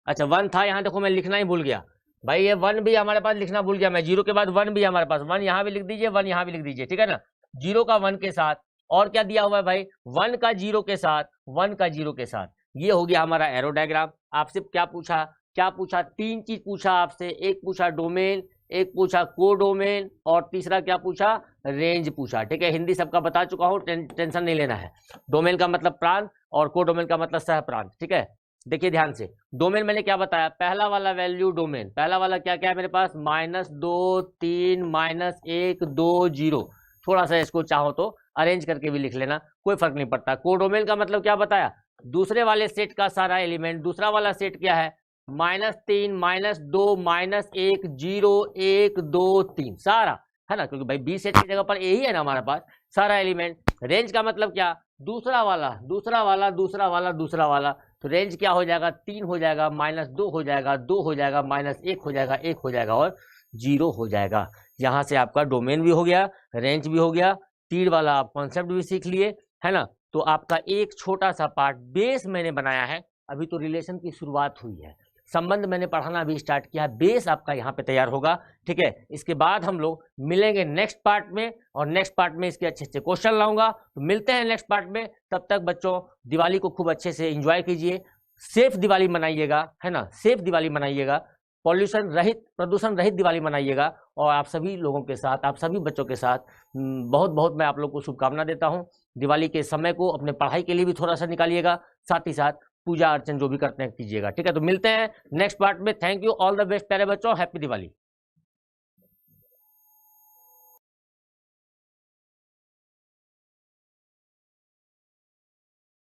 अच्छा 1 था, यहाँ देखो मैं लिखना ही भूल गया भाई, ये 1 भी हमारे पास लिखना भूल गया मैं। 0 के बाद 1 भी हमारे पास, 1 यहाँ भी लिख दीजिए, 1 यहाँ भी लिख दीजिए, ठीक है ना। 0 का 1 के साथ, और क्या दिया हुआ है भाई? 1 का 0 के साथ, 1 का 0 के साथ। ये हो गया हमारा एरो डायग्राम। आपसे क्या पूछा? 3 चीज पूछा आपसे। एक पूछा डोमेन, एक पूछा कोडोमेन, और तीसरा क्या पूछा? रेंज पूछा, ठीक है। हिंदी सबका बता चुका हूँ, टेंशन नहीं लेना है। डोमेन का मतलब प्रांत और कोडोमेन का मतलब सह प्रांत, ठीक है। देखिए ध्यान से, डोमेन मैंने क्या बताया? पहला वाला वैल्यू डोमेन, पहला वाला क्या क्या है मेरे पास? -2, 3, -1, 2, 0। थोड़ा सा इसको चाहो तो अरेंज करके भी लिख लेना, कोई फर्क नहीं पड़ता। कोडोमेन का मतलब क्या बताया, दूसरे वाले सेट का सारा एलिमेंट, दूसरा वाला सेट क्या है, -3 -2 -1 0 1 2 3 सारा, है ना, क्योंकि भाई बी सेट की जगह पर ए ही है ना हमारे पास सारा एलिमेंट। रेंज का मतलब क्या, दूसरा वाला दूसरा वाला दूसरा वाला दूसरा वाला, तो रेंज क्या हो जाएगा, 3 हो जाएगा, -2 हो जाएगा, 2 हो जाएगा, -1 हो जाएगा, 1 हो जाएगा और 0 हो जाएगा। यहाँ से आपका डोमेन भी हो गया, रेंज भी हो गया, तीर वाला आप कॉन्सेप्ट भी सीख लिए, है ना। तो आपका एक छोटा सा पार्ट बेस मैंने बनाया है, अभी तो रिलेशन की शुरुआत हुई है, संबंध मैंने पढ़ाना भी स्टार्ट किया है, बेस आपका यहाँ पे तैयार होगा, ठीक है। इसके बाद हम लोग मिलेंगे नेक्स्ट पार्ट में, और नेक्स्ट पार्ट में इसके अच्छे अच्छे क्वेश्चन लाऊंगा। तो मिलते हैं नेक्स्ट पार्ट में, तब तक बच्चों दिवाली को खूब अच्छे से एंजॉय कीजिए, सेफ दिवाली मनाइएगा, है ना, सेफ दिवाली मनाइएगा, पॉल्यूशन रहित, प्रदूषण रहित दिवाली मनाइएगा। और आप सभी लोगों के साथ, आप सभी बच्चों के साथ बहुत बहुत मैं आप लोग को शुभकामना देता हूँ। दिवाली के समय को अपने पढ़ाई के लिए भी थोड़ा सा निकालिएगा, साथ ही साथ पूजा अर्चन जो भी करते हैं कीजिएगा, ठीक है। तो मिलते हैं नेक्स्ट पार्ट में। Thank you, all the best प्यारे बच्चों, हैप्पी दिवाली।